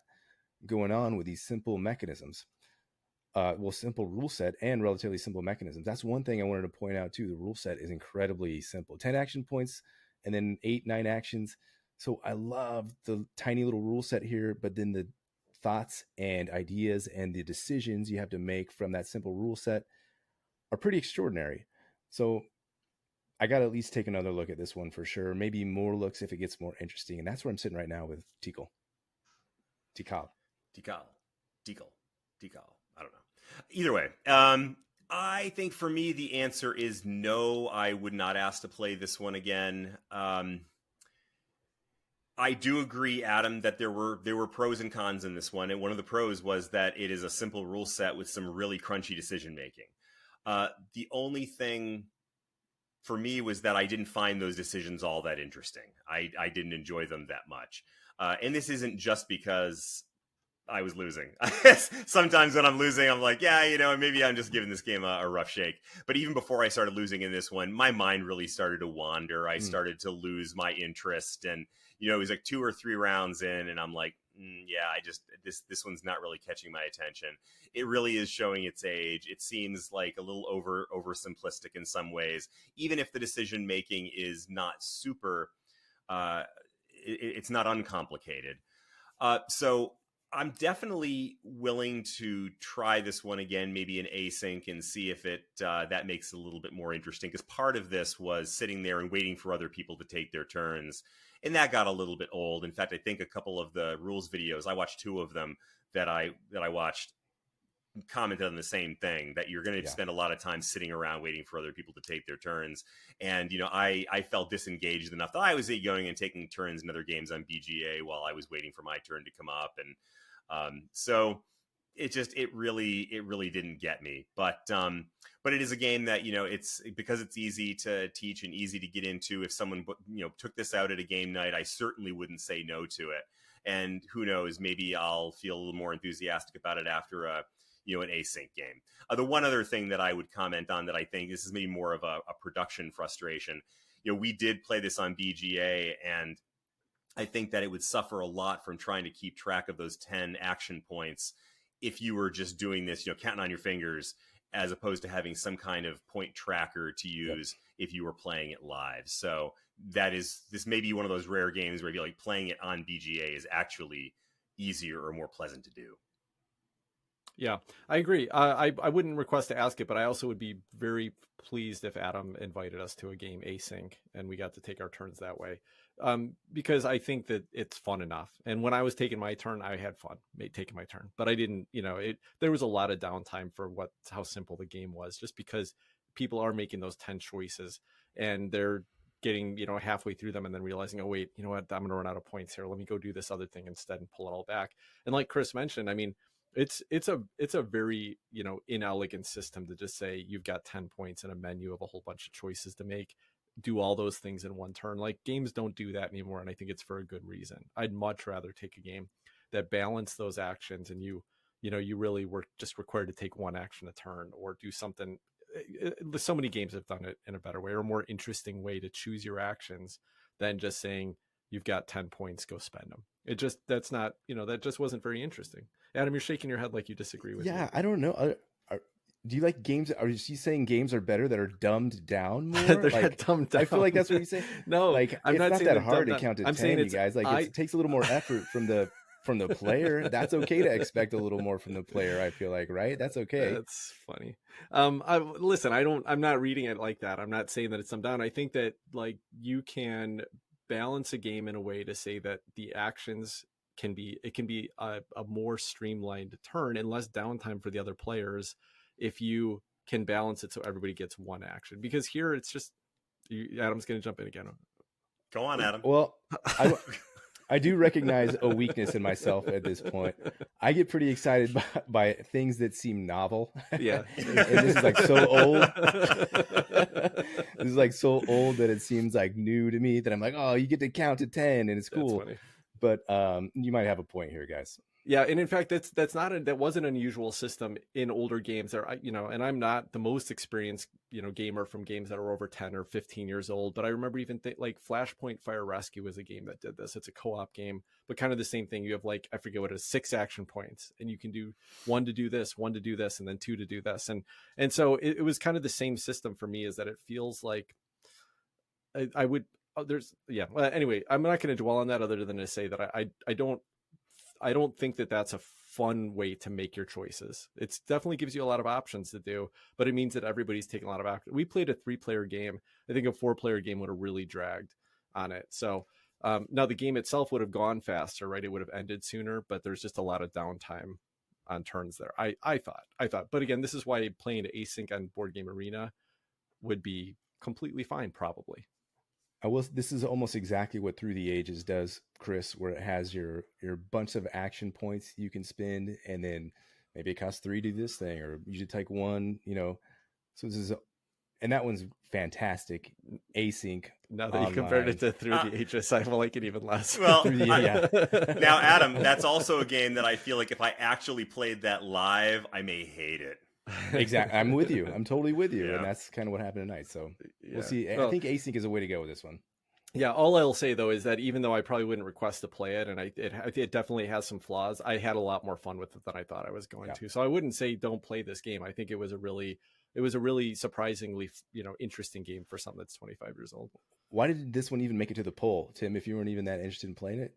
S3: going on with these simple mechanisms. Simple rule set and relatively simple mechanisms. That's one thing I wanted to point out too. The rule set is incredibly simple. 10 action points and then 8, 9 actions. So I love the tiny little rule set here, but then the thoughts and ideas and the decisions you have to make from that simple rule set are pretty extraordinary. So I got to at least take another look at this one for sure. Maybe more looks if it gets more interesting. And that's where I'm sitting right now with Tikal.
S2: I don't know. Either way, I think for me, the answer is no. I would not ask to play this one again. I do agree, Adam, that there were pros and cons in this one. And one of the pros was that it is a simple rule set with some really crunchy decision making. The only thing for me was that I didn't find those decisions all that interesting. I didn't enjoy them that much. And this isn't just because I was losing. Sometimes when I'm losing, I'm like, yeah, maybe I'm just giving this game a rough shake. But even before I started losing in this one, my mind really started to wander. I started to lose my interest. And, it was like 2 or 3 rounds in, and I'm like, this one's not really catching my attention. It really is showing its age. It seems like a little over simplistic in some ways, even if the decision making is not super, it's not uncomplicated. So I'm definitely willing to try this one again, maybe in async, and see if that makes it a little bit more interesting. Because part of this was sitting there and waiting for other people to take their turns. and that got a little bit old. In fact, I think a couple of the rules videos, I watched 2 of them that I watched, commented on the same thing, that you're going to spend a lot of time sitting around waiting for other people to take their turns. And, I felt disengaged enough that I was going and taking turns in other games on BGA while I was waiting for my turn to come up. And so it really didn't get me. But it is a game that, it's because it's easy to teach and easy to get into. If someone, took this out at a game night, I certainly wouldn't say no to it. And who knows, maybe I'll feel a little more enthusiastic about it after an async game. The one other thing that I would comment on that I think this is maybe more of a production frustration, we did play this on BGA, and I think that it would suffer a lot from trying to keep track of those 10 action points if you were just doing this, counting on your fingers, as opposed to having some kind of point tracker to use if you were playing it live. So this may be one of those rare games where like playing it on BGA is actually easier or more pleasant to do.
S1: Yeah, I agree. I wouldn't request to ask it, but I also would be very pleased if Adam invited us to a game async and we got to take our turns that way. Because I think that it's fun enough. And when I was taking my turn, I had fun taking my turn, but I didn't, there was a lot of downtime for how simple the game was, just because people are making those 10 choices and they're getting, halfway through them and then realizing, oh wait, you know what, I'm going to run out of points here. Let me go do this other thing instead and pull it all back. And like Chris mentioned, I mean, it's a very, inelegant system to just say you've got 10 points in a menu of a whole bunch of choices to make, do all those things in one turn. Like, games don't do that anymore, and I think it's for a good reason. I'd much rather take a game that balanced those actions and you really were just required to take one action a turn or do something. So many games have done it in a better way or a more interesting way to choose your actions than just saying you've got 10 points, go spend them. That's not, that just wasn't very interesting. Adam, you're shaking your head like you disagree with me.
S3: Yeah, I don't know. Do you like games? Are you saying games are better that are dumbed down more?
S1: They're
S3: like,
S1: not dumbed down.
S3: I feel like that's what you say.
S1: No,
S3: like
S1: I'm
S3: it's
S1: not
S3: not
S1: saying
S3: that hard to
S1: down.
S3: count to
S1: I'm
S3: 10, you guys. Like it takes a little more effort from the player. That's okay to expect a little more from the player. I feel like, right? That's okay.
S1: That's funny. Listen, I'm not reading it like that. I'm not saying that it's dumbed down. I think that like you can balance a game in a way to say that the actions can be a more streamlined turn and less downtime for the other players if you can balance it so everybody gets one action. Because here it's just Adam's going to jump in again.
S2: Go on, Adam.
S3: Well, I do recognize a weakness in myself at this point. I get pretty excited by things that seem novel.
S1: Yeah.
S3: And this is like so old. This is like so old that it seems like new to me, that I'm like, oh, you get to count to 10 and it's cool.
S1: That's funny.
S3: But you might have a point here, guys.
S1: Yeah, and in fact, that was an unusual system in older games. And I'm not the most experienced, gamer from games that are over 10 or 15 years old. But I remember even like Flashpoint Fire Rescue was a game that did this. It's a co-op game, but kind of the same thing. You have like, I forget what it is, 6 action points, and you can do 1 to do this, 1 to do this, and then 2 to do this. And so it was kind of the same system for me, is that it feels like I would. Well, anyway, I'm not going to dwell on that other than to say that I don't think that that's a fun way to make your choices. It definitely gives you a lot of options to do, but it means that everybody's taking a lot of action. We played a 3-player game. I think a 4-player game would have really dragged on it. So now the game itself would have gone faster, right? It would have ended sooner, but there's just a lot of downtime on turns there. I thought, but again, this is why playing async on Board Game Arena would be completely fine, probably.
S3: This is almost exactly what Through the Ages does, Chris, where it has your bunch of action points you can spend, and then maybe it costs 3 to do this thing, or you should take 1, So this is, and that one's fantastic. Async.
S1: Now that you compared it to Through the Ages, I like it even less.
S2: Well, now, Adam, that's also a game that I feel like if I actually played that live, I may hate it.
S3: Exactly. I'm with you. I'm totally with you. Yeah. And that's kind of what happened tonight. So we'll see. I think async is a way to go with this one.
S1: Yeah. All I'll say though is that even though I probably wouldn't request to play it, and it definitely has some flaws, I had a lot more fun with it than I thought I was going to. So I wouldn't say don't play this game. I think it was a really surprisingly, interesting game for something that's 25 years old.
S3: Why did this one even make it to the poll, Tim, if you weren't even that interested in playing it?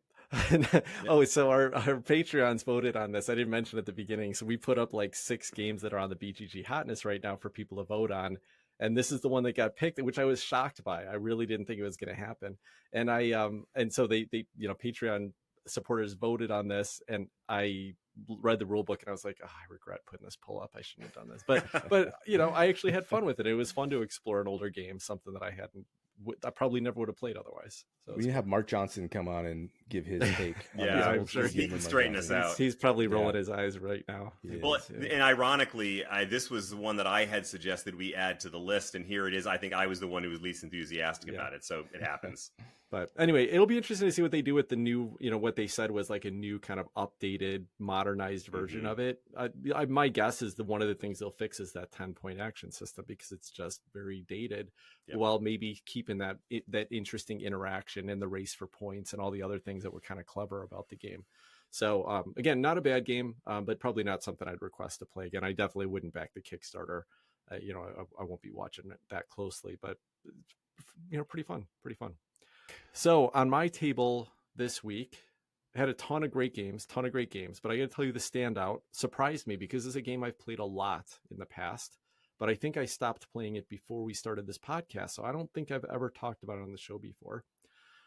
S1: Oh, so our Patreons voted on this. I didn't mention at the beginning. So we put up like 6 games that are on the BGG hotness right now for people to vote on. and this is the one that got picked, which I was shocked by. I really didn't think it was going to happen. And and so they Patreon supporters voted on this, and I read the rule book and I was like, oh, I regret putting this pull up. I shouldn't have done this. But I actually had fun with it. It was fun to explore an older game, something that I probably never would have played otherwise. So
S3: we have Mark Johnson come on and give his take.
S2: I'm sure he can straighten us out.
S1: He's probably rolling his eyes right now.
S2: Well, and ironically, this was the one that I had suggested we add to the list, and here it is. I think I was the one who was least enthusiastic about it, so it happens.
S1: But anyway, it'll be interesting to see what they do with the new, what they said was like a new kind of updated, modernized version of it. My guess is one of the things they'll fix is that 10-point action system, because it's just very dated, while maybe keeping that interesting interaction and the race for points and all the other things that were kind of clever about the game. So again, not a bad game, but probably not something I'd request to play again. I definitely wouldn't back the Kickstarter. I won't be watching it that closely, but pretty fun. So on my table this week, I had a ton of great games, but I got to tell you the standout surprised me because this is a game I've played a lot in the past, but I think I stopped playing it before we started this podcast. So I don't think I've ever talked about it on the show before.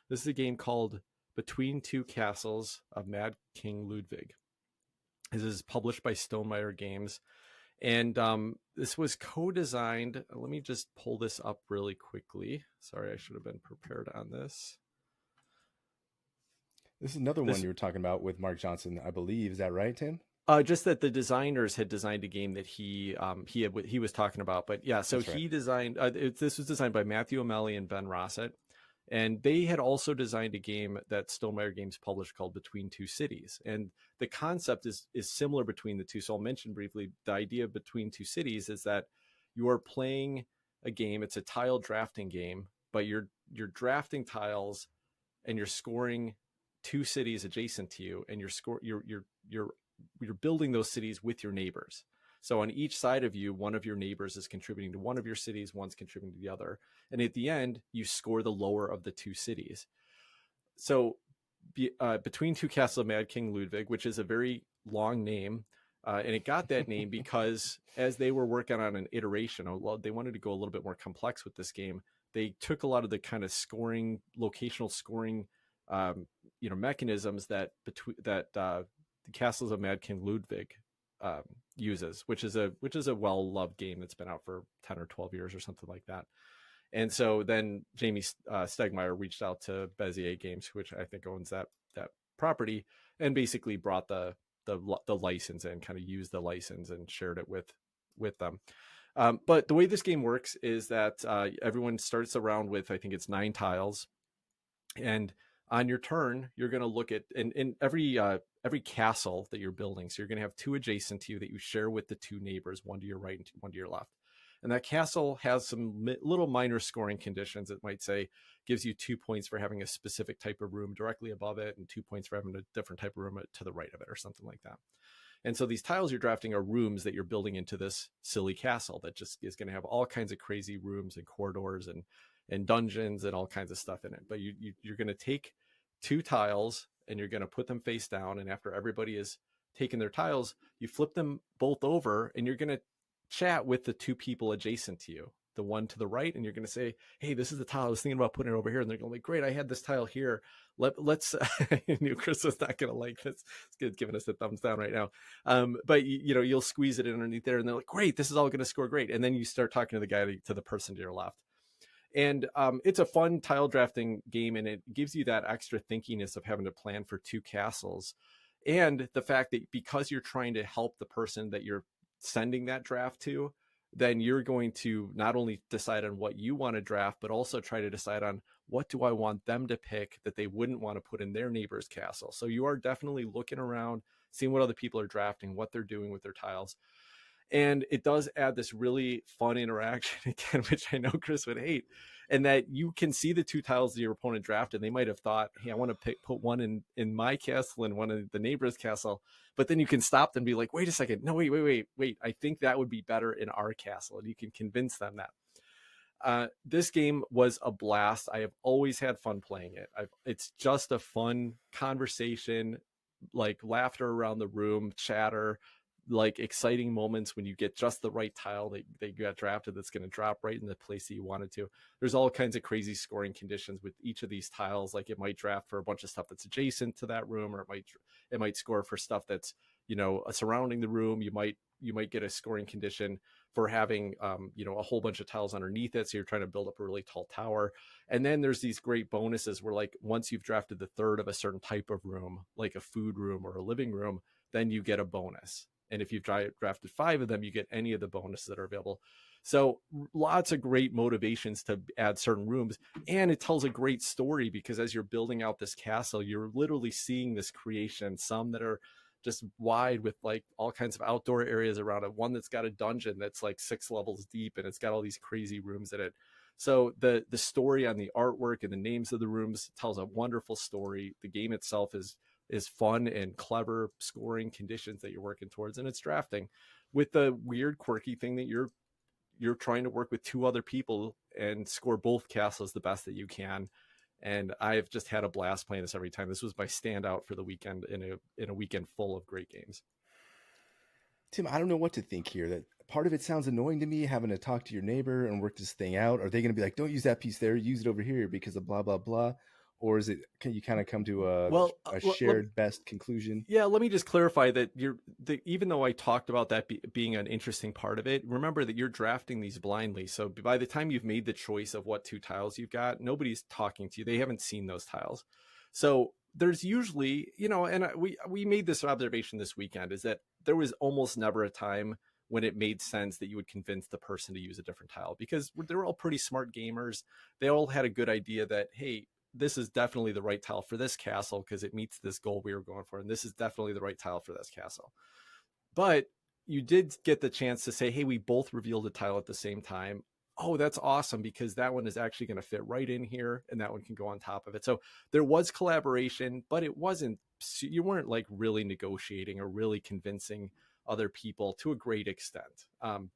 S1: This is a game called Between Two Castles of Mad King Ludwig. This is published by Stonemaier Games. And this was co-designed. Let me just pull this up really quickly. Sorry, I should have been prepared on this.
S3: This is another one you were talking about with Mark Johnson, I believe. Is that right, Tim?
S1: Just that the designers had designed a game that he was talking about. But yeah, so he designed. This was designed by Matthew O'Malley and Ben Rossett. And they had also designed a game that Stonemaier Games published called Between Two Cities. And the concept is similar between the two. So I'll mention briefly, the idea of Between Two Cities is that you are playing a game. It's a tile drafting game, but you're drafting tiles and you're scoring two cities adjacent to you, and you're building those cities with your neighbors. So on each side of you, one of your neighbors is contributing to one of your cities, one's contributing to the other. And at the end, you score the lower of the two cities. So Between Two Castles of Mad King Ludwig, which is a very long name, and it got that name because as they were working on an iteration, they wanted to go a little bit more complex with this game. They took a lot of the kind of locational scoring, mechanisms that the Castles of Mad King Ludwig uses, which is a well-loved game that's been out for 10 or 12 years or something like that. And so then Jamie Stegmaier reached out to Bezier Games, which I think owns that property, and basically brought the license in, kind of used the license and shared it with them. But the way this game works is that everyone starts around with, I think it's 9 tiles, and on your turn, you're going to look at in every castle that you're building. So you're going to have 2 adjacent to you that you share with the 2 neighbors, one to your right and one to your left. And that castle has some little minor scoring conditions. It might say gives you 2 points for having a specific type of room directly above it, and 2 points for having a different type of room to the right of it, or something like that. And so these tiles you're drafting are rooms that you're building into this silly castle that just is going to have all kinds of crazy rooms and corridors and dungeons and all kinds of stuff in it. But you're going to take 2 tiles and you're going to put them face down. And after everybody has taken their tiles, you flip them both over and you're going to chat with the 2 people adjacent to you, the one to the right. And you're going to say, hey, this is the tile I was thinking about putting it over here. And they're going to be like, great, I had this tile here. Let's, I knew Chris was not going to like this. It's good giving us the thumbs down right now. But you'll squeeze it in underneath there and they're like, great, this is all going to score great. And then you start talking to the guy, to the person to your left. And it's a fun tile drafting game, and it gives you that extra thinkiness of having to plan for 2 castles. And the fact that because you're trying to help the person that you're sending that draft to, then you're going to not only decide on what you want to draft, but also try to decide on what do I want them to pick that they wouldn't want to put in their neighbor's castle. So you are definitely looking around, seeing what other people are drafting, what they're doing with their tiles. And it does add this really fun interaction again, which I know Chris would hate, and that you can see the 2 tiles that your opponent drafted. They might have thought, hey, I want to put one in my castle and one in the neighbor's castle. But then you can stop them and be like, wait a second. No, wait. I think that would be better in our castle. And you can convince them that. This game was a blast. I have always had fun playing it. It's just a fun conversation, like laughter around the room, chatter, like exciting moments when you get just the right tile that you got drafted that's going to drop right in the place that you wanted to. There's all kinds of crazy scoring conditions with each of these tiles. Like it might draft for a bunch of stuff that's adjacent to that room, or it might score for stuff that's, you know, surrounding the room. You might get a scoring condition for having you know, a whole bunch of tiles underneath it, so you're trying to build up a really tall tower. And then there's these great bonuses where, like, once you've drafted the third of a certain type of room, like a food room or a living room, then you get a bonus. And if you've drafted 5 of them, you get any of the bonuses that are available. So lots of great motivations to add certain rooms. And it tells a great story, because as you're building out this castle, you're literally seeing this creation, some that are just wide with like all kinds of outdoor areas around it, one that's got a dungeon that's like 6 levels deep, and it's got all these crazy rooms in it. So the story on the artwork and the names of the rooms tells a wonderful story. The game itself is fun and clever, scoring conditions that you're working towards, and it's drafting with the weird quirky thing that you're trying to work with 2 other people and score both castles the best that you can. And I've just had a blast playing this every time. This was my standout for the weekend in a weekend full of great games.
S3: Tim, I don't know what to think here. That part of it sounds annoying to me, having to talk to your neighbor and work this thing out. Are they going to be like, don't use that piece there, use it over here because of blah, blah, blah? Or is it, can you kind of come to a shared best conclusion?
S1: Yeah, let me just clarify that even though I talked about that being an interesting part of it, remember that you're drafting these blindly. So by the time you've made the choice of what 2 tiles you've got, nobody's talking to you. They haven't seen those tiles. So there's usually, you know, and we made this observation this weekend, is that there was almost never a time when it made sense that you would convince the person to use a different tile, because they're all pretty smart gamers. They all had a good idea that, hey, this is definitely the right tile for this castle because it meets this goal we were going for. And this is definitely the right tile for this castle. But you did get the chance to say, hey, we both revealed a tile at the same time. Oh, that's awesome, because that one is actually going to fit right in here and that one can go on top of it. So there was collaboration, but it wasn't, you weren't like really negotiating or really convincing other people to a great extent.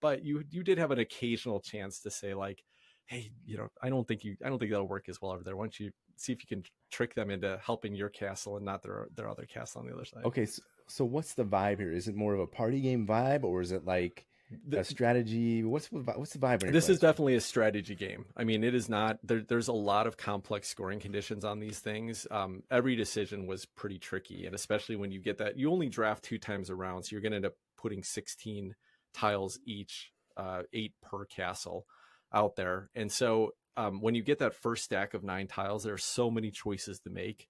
S1: But you did have an occasional chance to say like, hey, you know, I don't think that'll work as well over there. Why don't you see if you can trick them into helping your castle and not their other castle on the other side?
S3: Okay, so what's the vibe here? Is it more of a party game vibe, or is it like a strategy? What's the vibe?
S1: This is definitely a strategy game. I mean, it is not. There's a lot of complex scoring conditions on these things. Every decision was pretty tricky, and especially when you get that, you only draft 2 times around, so you're going to end up putting 16 tiles each, 8 per castle out there. And so when you get that first stack of 9 tiles, there are so many choices to make.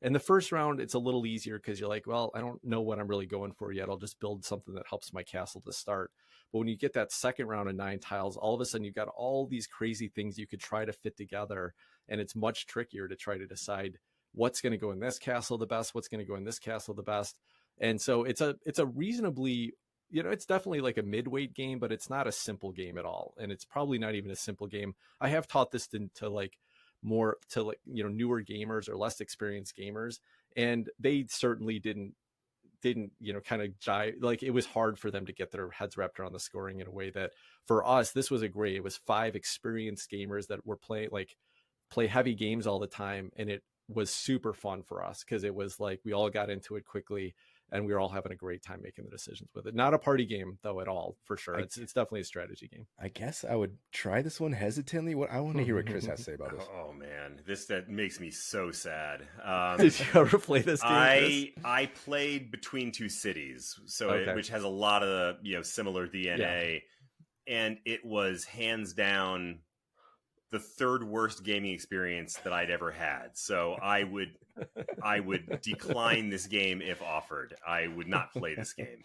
S1: And the first round, it's a little easier because you're like, well, I don't know what I'm really going for yet. I'll just build something that helps my castle to start. But when you get that second round of 9 tiles, all of a sudden you've got all these crazy things you could try to fit together. And it's much trickier to try to decide what's going to go in this castle the best, what's going to go in this castle the best. And so it's a reasonably, you know, it's definitely like a mid-weight game, but it's not a simple game at all. And it's probably not even a simple game. I have taught this to like more to like, you know, newer gamers or less experienced gamers. And they certainly didn't, you know, kind of jive. Like it was hard for them to get their heads wrapped around the scoring in a way that for us, this was it was 5 experienced gamers that were play heavy games all the time. And it was super fun for us because it was like, we all got into it quickly. And we were all having a great time making the decisions with it. Not a party game though at all, for sure. It's definitely a strategy game.
S3: I guess I would try this one hesitantly. I want to hear what Chris has to say about this.
S2: Oh man, that makes me so sad.
S1: Did you ever play this game?
S2: I played Between Two Cities, so
S1: Okay.
S2: which has a lot of, you know, similar DNA, and it was hands down the 3rd worst gaming experience that I'd ever had. So I would decline this game if offered. I would not play this game.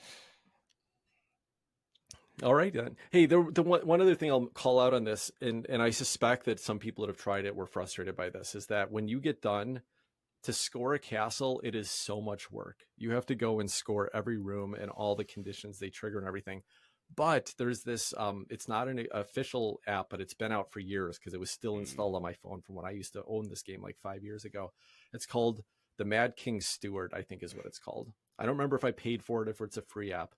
S1: All right, then. Hey, the one other thing I'll call out on this, and I suspect that some people that have tried it were frustrated by this, is that when you get done to score a castle, it is so much work. You have to go and score every room and all the conditions they trigger and everything. But there's this, it's not an official app, but it's been out for years because it was still installed on my phone from when I used to own this game like 5 years ago. It's called the Mad King Steward, I think is what it's called. I don't remember if I paid for it, if it's a free app,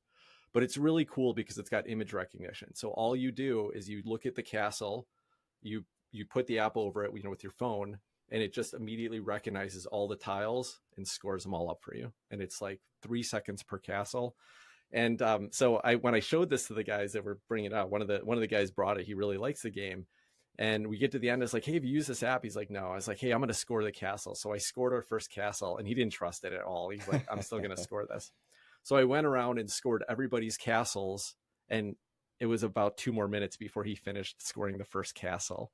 S1: but it's really cool because it's got image recognition. So all you do is you look at the castle, you put the app over it, you know, with your phone, and it just immediately recognizes all the tiles and scores them all up for you. And it's like 3 seconds per castle. And so when I showed this to the guys that were bringing it out, one of the guys brought it. He really likes the game. And we get to the end. It's like, hey, have you used this app? He's like, no. I was like, hey, I'm going to score the castle. So I scored our first castle, and he didn't trust it at all. He's like, I'm still going to score this. So I went around and scored everybody's castles, and it was about 2 more minutes before he finished scoring the first castle.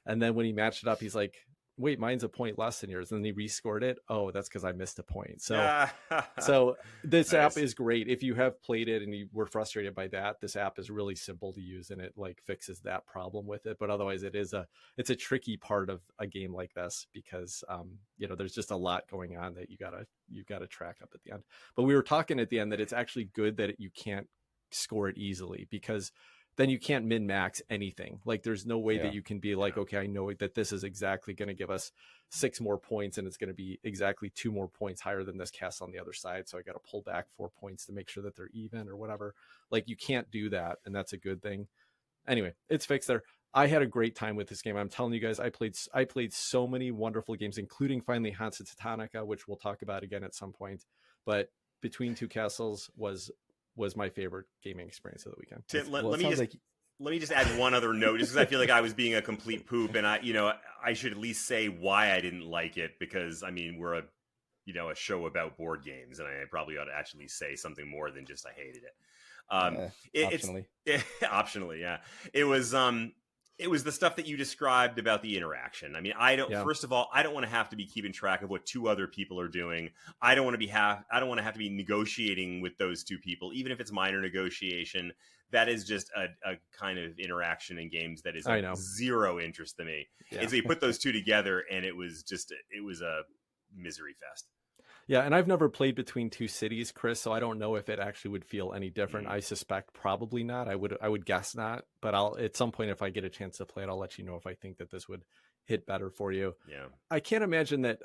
S1: And then when he matched it up, he's like, wait, mine's a point less than yours. And then he rescored it. Oh, that's because I missed a point. So so this
S2: Nice.
S1: app is great. If you have played it and you were frustrated by that, this app is really simple to use, and it like fixes that problem with it. But otherwise, it's a tricky part of a game like this, because there's just a lot going on that you've gotta track up at the end. But we were talking at the end that it's actually good that you can't score it easily, because then you can't min max anything. Like there's no way that you can be like, okay, I know that this is exactly going to give us 6 more points, and it's going to be exactly 2 more points higher than this castle on the other side. So I got to pull back 4 points to make sure that they're even or whatever. Like you can't do that. And that's a good thing. Anyway, it's fixed there. I had a great time with this game. I'm telling you guys, I played so many wonderful games, including finally Hansa Teutonica, which we'll talk about again at some point. But Between Two Castles was my favorite gaming experience of the weekend.
S2: Tim, let me just add one other note, just because I feel like I was being a complete poop, and I should at least say why I didn't like it, because I mean we're a show about board games, and I probably ought to actually say something more than just I hated it.
S3: Optionally.
S2: Optionally, yeah. It was the stuff that you described about the interaction. I mean, first of all, I don't want to have to be keeping track of what 2 other people are doing. I don't want to have to be negotiating with those 2 people, even if it's minor negotiation. That is just a kind of interaction in games that is zero interest to me. Yeah. And so you put those 2 together, and it was a misery fest.
S1: Yeah, and I've never played Between Two Cities, Chris, so I don't know if it actually would feel any different. I suspect probably not. I would guess not, but I'll at some point, if I get a chance to play it, I'll let you know if I think that this would hit better for you.
S2: Yeah.
S1: I can't imagine that.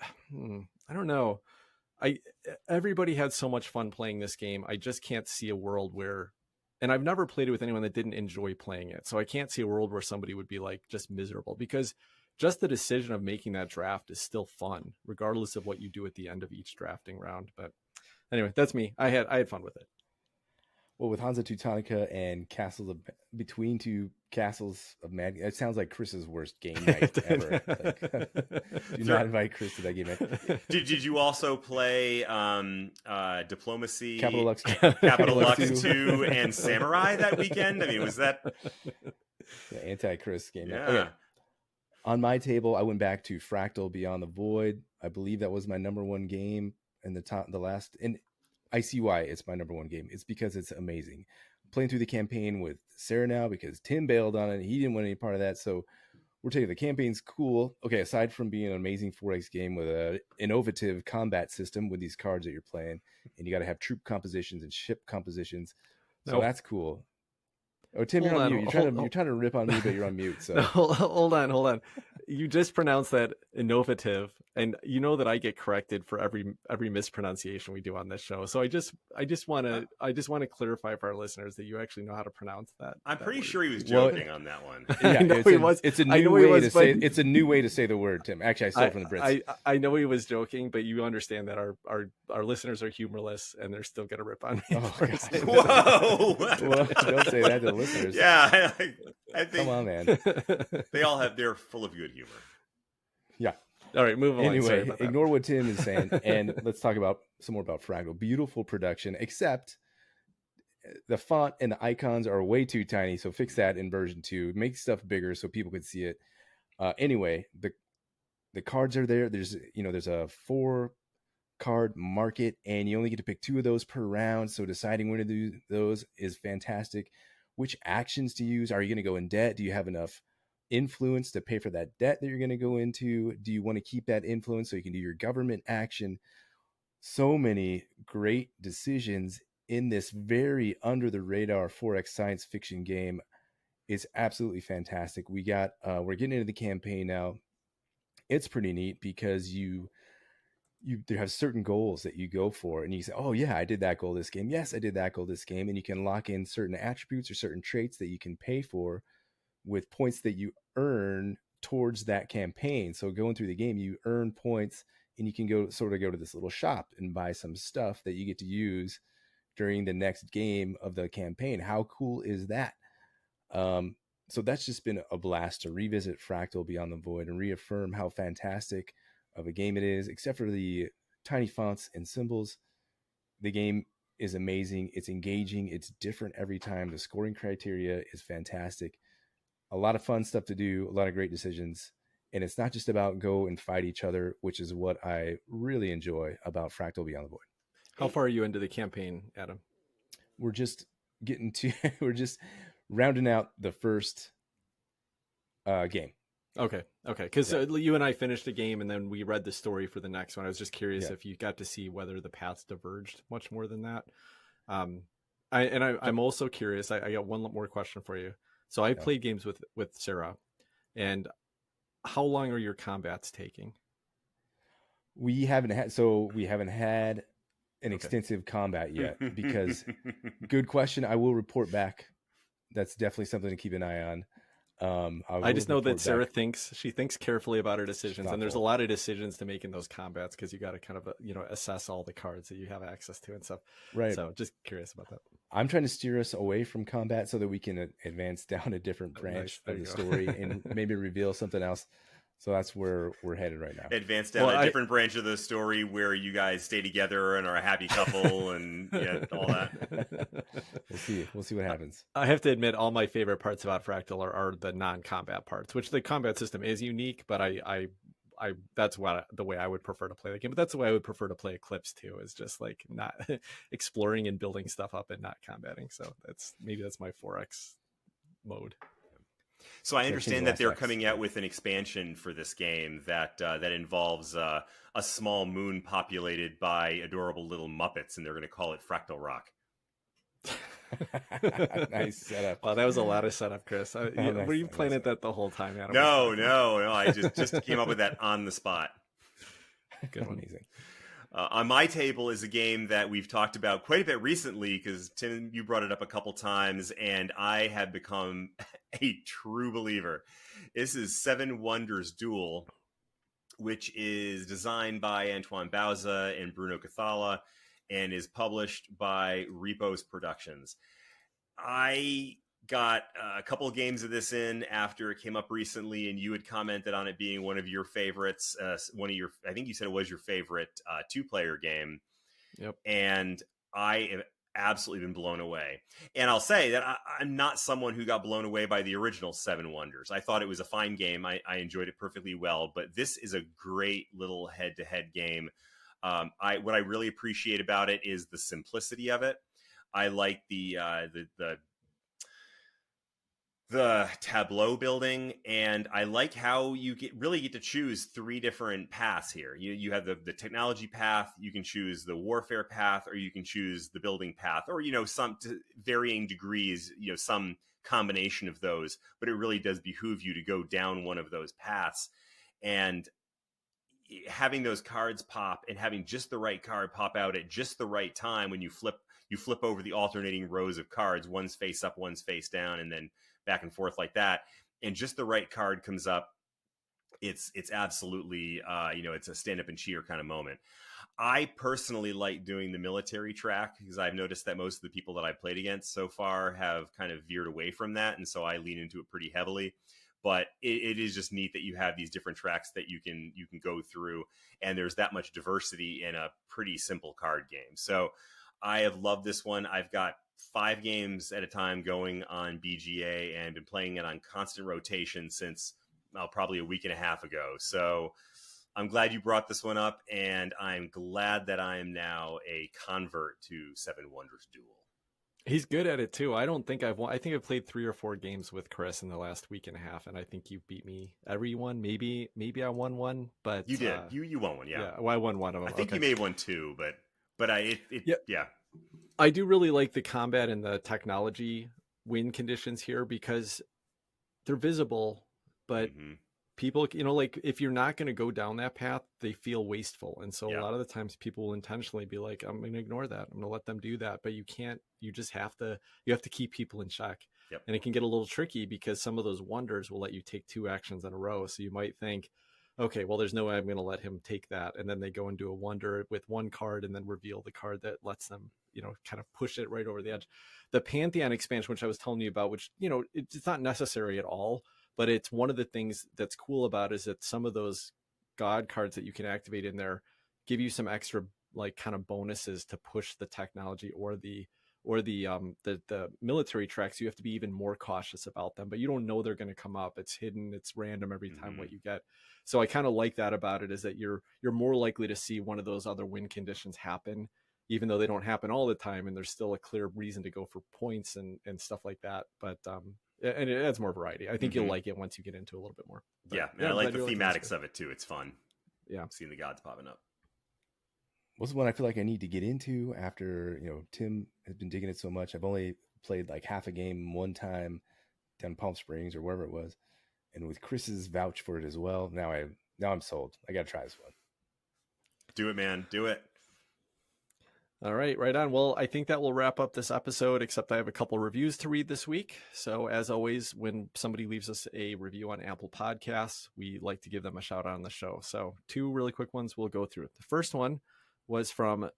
S1: I don't know. Everybody had so much fun playing this game. I just can't see a world where, and I've never played it with anyone that didn't enjoy playing it. So I can't see a world where somebody would be like just miserable, because just the decision of making that draft is still fun, regardless of what you do at the end of each drafting round. But anyway, that's me. I had fun with it.
S3: Well, with Hansa Teutonica and Between Two Castles of Mad, it sounds like Chris's worst game night ever. Do not invite Chris to that game night.
S2: Did you also play Diplomacy,
S3: Capital Lux
S2: 2, and Samurai that weekend? I mean, was that
S3: the anti-Chris game?
S2: Yeah.
S3: Okay. On my table, I went back to Fractal Beyond the Void. I believe that was my number 1 game in the last. And I see why it's my number 1 game. It's because it's amazing. I'm playing through the campaign with Sarah now because Tim bailed on it. He didn't want any part of that. So we're taking the campaign's cool. Okay, aside from being an amazing 4X game with an innovative combat system with these cards that you're playing, and you got to have troop compositions and ship compositions. So that's cool. Oh, Tim, you're on mute. You're trying to rip on me, but you're on mute. So
S1: no, hold on. You just pronounced that innovative, and you know that I get corrected for every mispronunciation we do on this show. So I just want to clarify for our listeners that you actually know how to pronounce that.
S2: I'm pretty sure he was joking on that one.
S3: Yeah, it's a new way to say. It's a new way to say the word, Tim. Actually, I stole it from the Brits.
S1: I know he was joking, but you understand that our listeners are humorless, and they're still gonna rip on me.
S2: Whoa!
S3: Well, don't say that to the listeners.
S2: Yeah, I think.
S3: Come on, man.
S2: They're full of good humor.
S3: Yeah.
S1: All right, move on.
S3: Anyway, ignore what Tim is saying, and let's talk about some more about Fractal. Beautiful production, except the font and the icons are way too tiny. So fix that in version 2. Make stuff bigger so people can see it. Anyway, the cards are there. There's a 4 card market, and you only get to pick 2 of those per round. So deciding when to do those is fantastic. Which actions to use? Are you going to go in debt? Do you have enough influence to pay for that debt that you're going to go into? Do you want to keep that influence so you can do your government action? So many great decisions in this very under the radar 4X science fiction game. It's absolutely fantastic. We're getting into the campaign now. It's pretty neat because you have certain goals that you go for, and you say, oh yeah, I did that goal this game. Yes, I did that goal this game. And you can lock in certain attributes or certain traits that you can pay for with points that you earn towards that campaign. So going through the game, you earn points, and you can go to this little shop and buy some stuff that you get to use during the next game of the campaign. How cool is that? So that's just been a blast to revisit Fractal Beyond the Void and reaffirm how fantastic of a game it is. Except for the tiny fonts and symbols, the game is amazing. It's engaging. It's different every time. The scoring criteria is fantastic. A lot of fun stuff to do, a lot of great decisions. And it's not just about go and fight each other, which is what I really enjoy about Fractal Beyond the Void.
S1: How far are you into the campaign, Adam?
S3: We're just we're just rounding out the first game.
S1: Okay. Because you and I finished a game and then we read the story for the next one. I was just curious if you got to see whether the paths diverged much more than that. I'm also curious. I got one more question for you. So I played games with Sarah, and how long are your combats taking?
S3: We haven't had an extensive combat yet because good question. I will report back. That's definitely something to keep an eye on.
S1: I just know that Sarah thinks carefully about her decisions, and there's a
S3: Thoughtful.
S1: lot of decisions to make in those combats because you got to kind of assess all the cards that you have access to and stuff.
S3: Right.
S1: So just curious about that.
S3: I'm trying to steer us away from combat so that we can advance down a different branch of the story and maybe reveal something else. So that's where we're headed right now.
S2: Advance down a different branch of the story where you guys stay together and are a happy couple and all that.
S3: We'll see what happens.
S1: I have to admit, all my favorite parts about Fractal are the non-combat parts, which the combat system is unique, but I that's the way I would prefer to play the game. But that's the way I would prefer to play Eclipse too, is just like not exploring and building stuff up and not combating. So that's my 4X mode.
S2: So I understand that they're coming out with an expansion for this game that involves a small moon populated by adorable little Muppets, and they're going to call it Fractal Rock.
S3: Nice setup.
S1: Wow, that was a lot of setup, Chris. Were you playing at that the whole time, Adam?
S2: No. I just came up with that on the spot.
S1: Good one.
S3: Amazing.
S2: On my table is a game that we've talked about quite a bit recently because, Tim, you brought it up a couple times, and I have become a true believer. This is Wonders Duel, which is designed by Antoine Bauza and Bruno Cathala and is published by Repos Productions. I got a couple of games of this in after it came up recently, and you had commented on it being one of your favorites. I think you said it was your favorite 2-player game.
S1: Yep.
S2: And I have absolutely been blown away. And I'll say that I'm not someone who got blown away by the original 7 Wonders. I thought it was a fine game. I enjoyed it perfectly well, but this is a great little head-to-head game. What I really appreciate about it is the simplicity of it. I like the tableau building, and I like how you really get to choose 3 different paths here. You have the technology path, you can choose the warfare path, or you can choose the building path, or some to varying degrees, some combination of those. But it really does behoove you to go down one of those paths, and having those cards pop and having just the right card pop out at just the right time when you flip over the alternating rows of cards, one's face up, one's face down, and then back and forth like that, and just the right card comes up. It's absolutely it's a stand up and cheer kind of moment. I personally like doing the military track because I've noticed that most of the people that I've played against so far have kind of veered away from that, and so I lean into it pretty heavily. But it is just neat that you have these different tracks that you can go through, and there's that much diversity in a pretty simple card game. So I have loved this one. I've got 5 games at a time going on BGA and been playing it on constant rotation since probably a week and a half ago. So I'm glad you brought this one up, and I'm glad that I am now a convert to 7 Wonders Duel.
S1: He's good at it too. I don't think I've won. I think I've played 3 or 4 games with Chris in the last week and a half, and I think you beat me every one. Maybe I won one, but
S2: you did. You won one, yeah.
S1: Yeah, well, I won one of them.
S2: I think you may have won 2, but yeah.
S1: I do really like the combat and the technology win conditions here because they're visible, but people, like if you're not going to go down that path, they feel wasteful. And so a lot of the times people will intentionally be like, I'm going to ignore that. I'm going to let them do that. But you can't, you have to keep people in check.
S2: Yep.
S1: And it can get a little tricky because some of those wonders will let you take 2 actions in a row. So you might think, okay, well, there's no way I'm going to let him take that. And then they go and do a wonder with 1 card and then reveal the card that lets them, kind of push it right over the edge. The Pantheon expansion, which I was telling you about, which, it's not necessary at all, but it's one of the things that's cool about is that some of those god cards that you can activate in there give you some extra like kind of bonuses to push the technology or the military tracks. You have to be even more cautious about them, but you don't know they're going to come up. It's hidden, it's random every time what you get. So I kind of like that about it, is that you're more likely to see one of those other win conditions happen, even though they don't happen all the time, and there's still a clear reason to go for points and stuff like that. But and it adds more variety. I think you'll like it once you get into a little bit more. But,
S2: yeah, and I like the thematics of it too. It's fun.
S1: Yeah,
S2: seeing the gods popping up.
S3: What's one I feel like I need to get into after, Tim has been digging it so much. I've only played like half a game one time down in Palm Springs or wherever it was. And with Chris's vouch for it as well, now I'm sold. I got to try this one.
S2: Do it, man. Do it.
S1: All right, right on. Well, I think that will wrap up this episode, except I have a couple reviews to read this week. So as always, when somebody leaves us a review on Apple Podcasts, we like to give them a shout out on the show. So 2 really quick ones we'll go through. The first one was from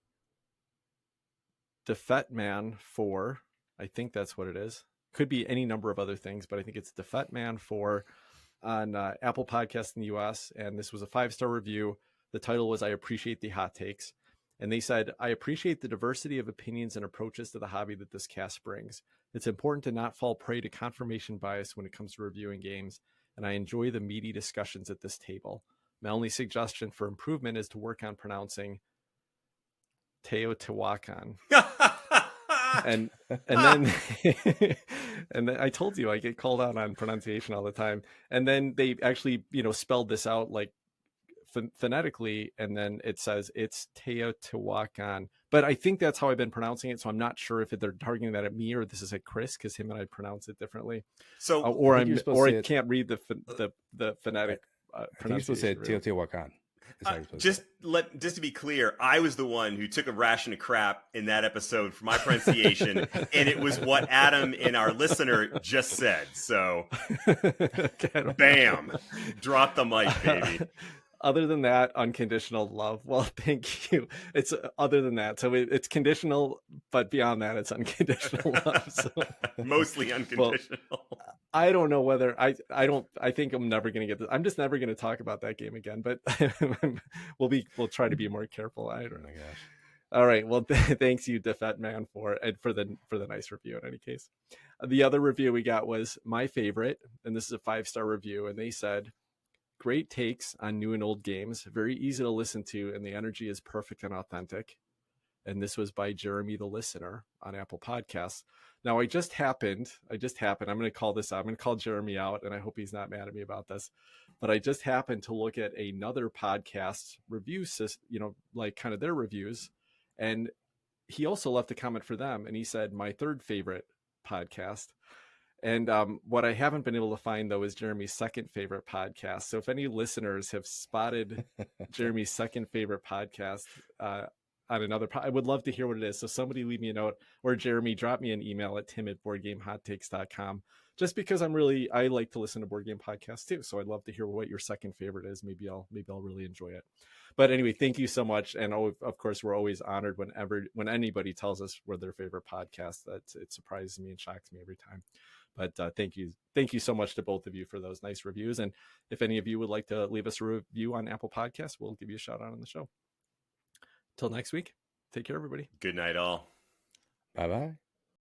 S1: DefetMan4. I think that's what it is. Could be any number of other things, but I think it's DefetMan4 on Apple Podcasts in the US. And this was a 5-star review. The title was, I appreciate the hot takes. And they said, I appreciate the diversity of opinions and approaches to the hobby that this cast brings. It's important to not fall prey to confirmation bias when it comes to reviewing games, and I enjoy the meaty discussions at this table. My only suggestion for improvement is to work on pronouncing Teotihuacan. and then and then I told you I get called out on pronunciation all the time. And then they actually, spelled this out like phonetically, and then it says it's Teotihuacan. But I think that's how I've been pronouncing it, so I'm not sure if they're targeting that at me or this is at Chris, because him and I pronounce it differently.
S2: So
S1: I can't read the phonetic
S3: pronunciation. I think you're supposed to say Teotihuacan.
S2: Just to be clear, I was the one who took a ration of crap in that episode for my pronunciation, and it was what Adam and our listener just said. So, bam, drop the mic, baby.
S1: Other than that, unconditional love. Well, thank you. It's other than that. So it's conditional, but beyond that, it's unconditional love. So,
S2: mostly unconditional.
S1: Well, I don't know whether I think I'm never going to get this. I'm just never going to talk about that game again, but we'll try to be more careful. I don't know. Gosh. All right. Well, thanks you, DefetMan, for the nice review in any case. The other review we got was my favorite, and this is a 5-star review, and they said, great takes on new and old games, very easy to listen to, and the energy is perfect and authentic. And this was by Jeremy the listener on Apple Podcasts. Now, I just happened, I'm going to call this out. I'm going to call Jeremy out, and I hope he's not mad at me about this. But I just happened to look at another podcast review system, like kind of their reviews. And he also left a comment for them. And he said, my 3rd favorite podcast. And what I haven't been able to find, though, is Jeremy's 2nd favorite podcast. So if any listeners have spotted Jeremy's 2nd favorite podcast on another, I would love to hear what it is. So somebody leave me a note, or Jeremy, drop me an email at tim@boardgamehottakes.com. Just because I like to listen to board game podcasts too. So I'd love to hear what your 2nd favorite is. Maybe I'll really enjoy it. But anyway, thank you so much. And of course, we're always honored when anybody tells us we're their favorite podcast. It surprises me and shocks me every time. But thank you so much to both of you for those nice reviews. And if any of you would like to leave us a review on Apple Podcasts, we'll give you a shout out on the show. Till next week, take care, everybody.
S2: Good night, all.
S3: Bye-bye.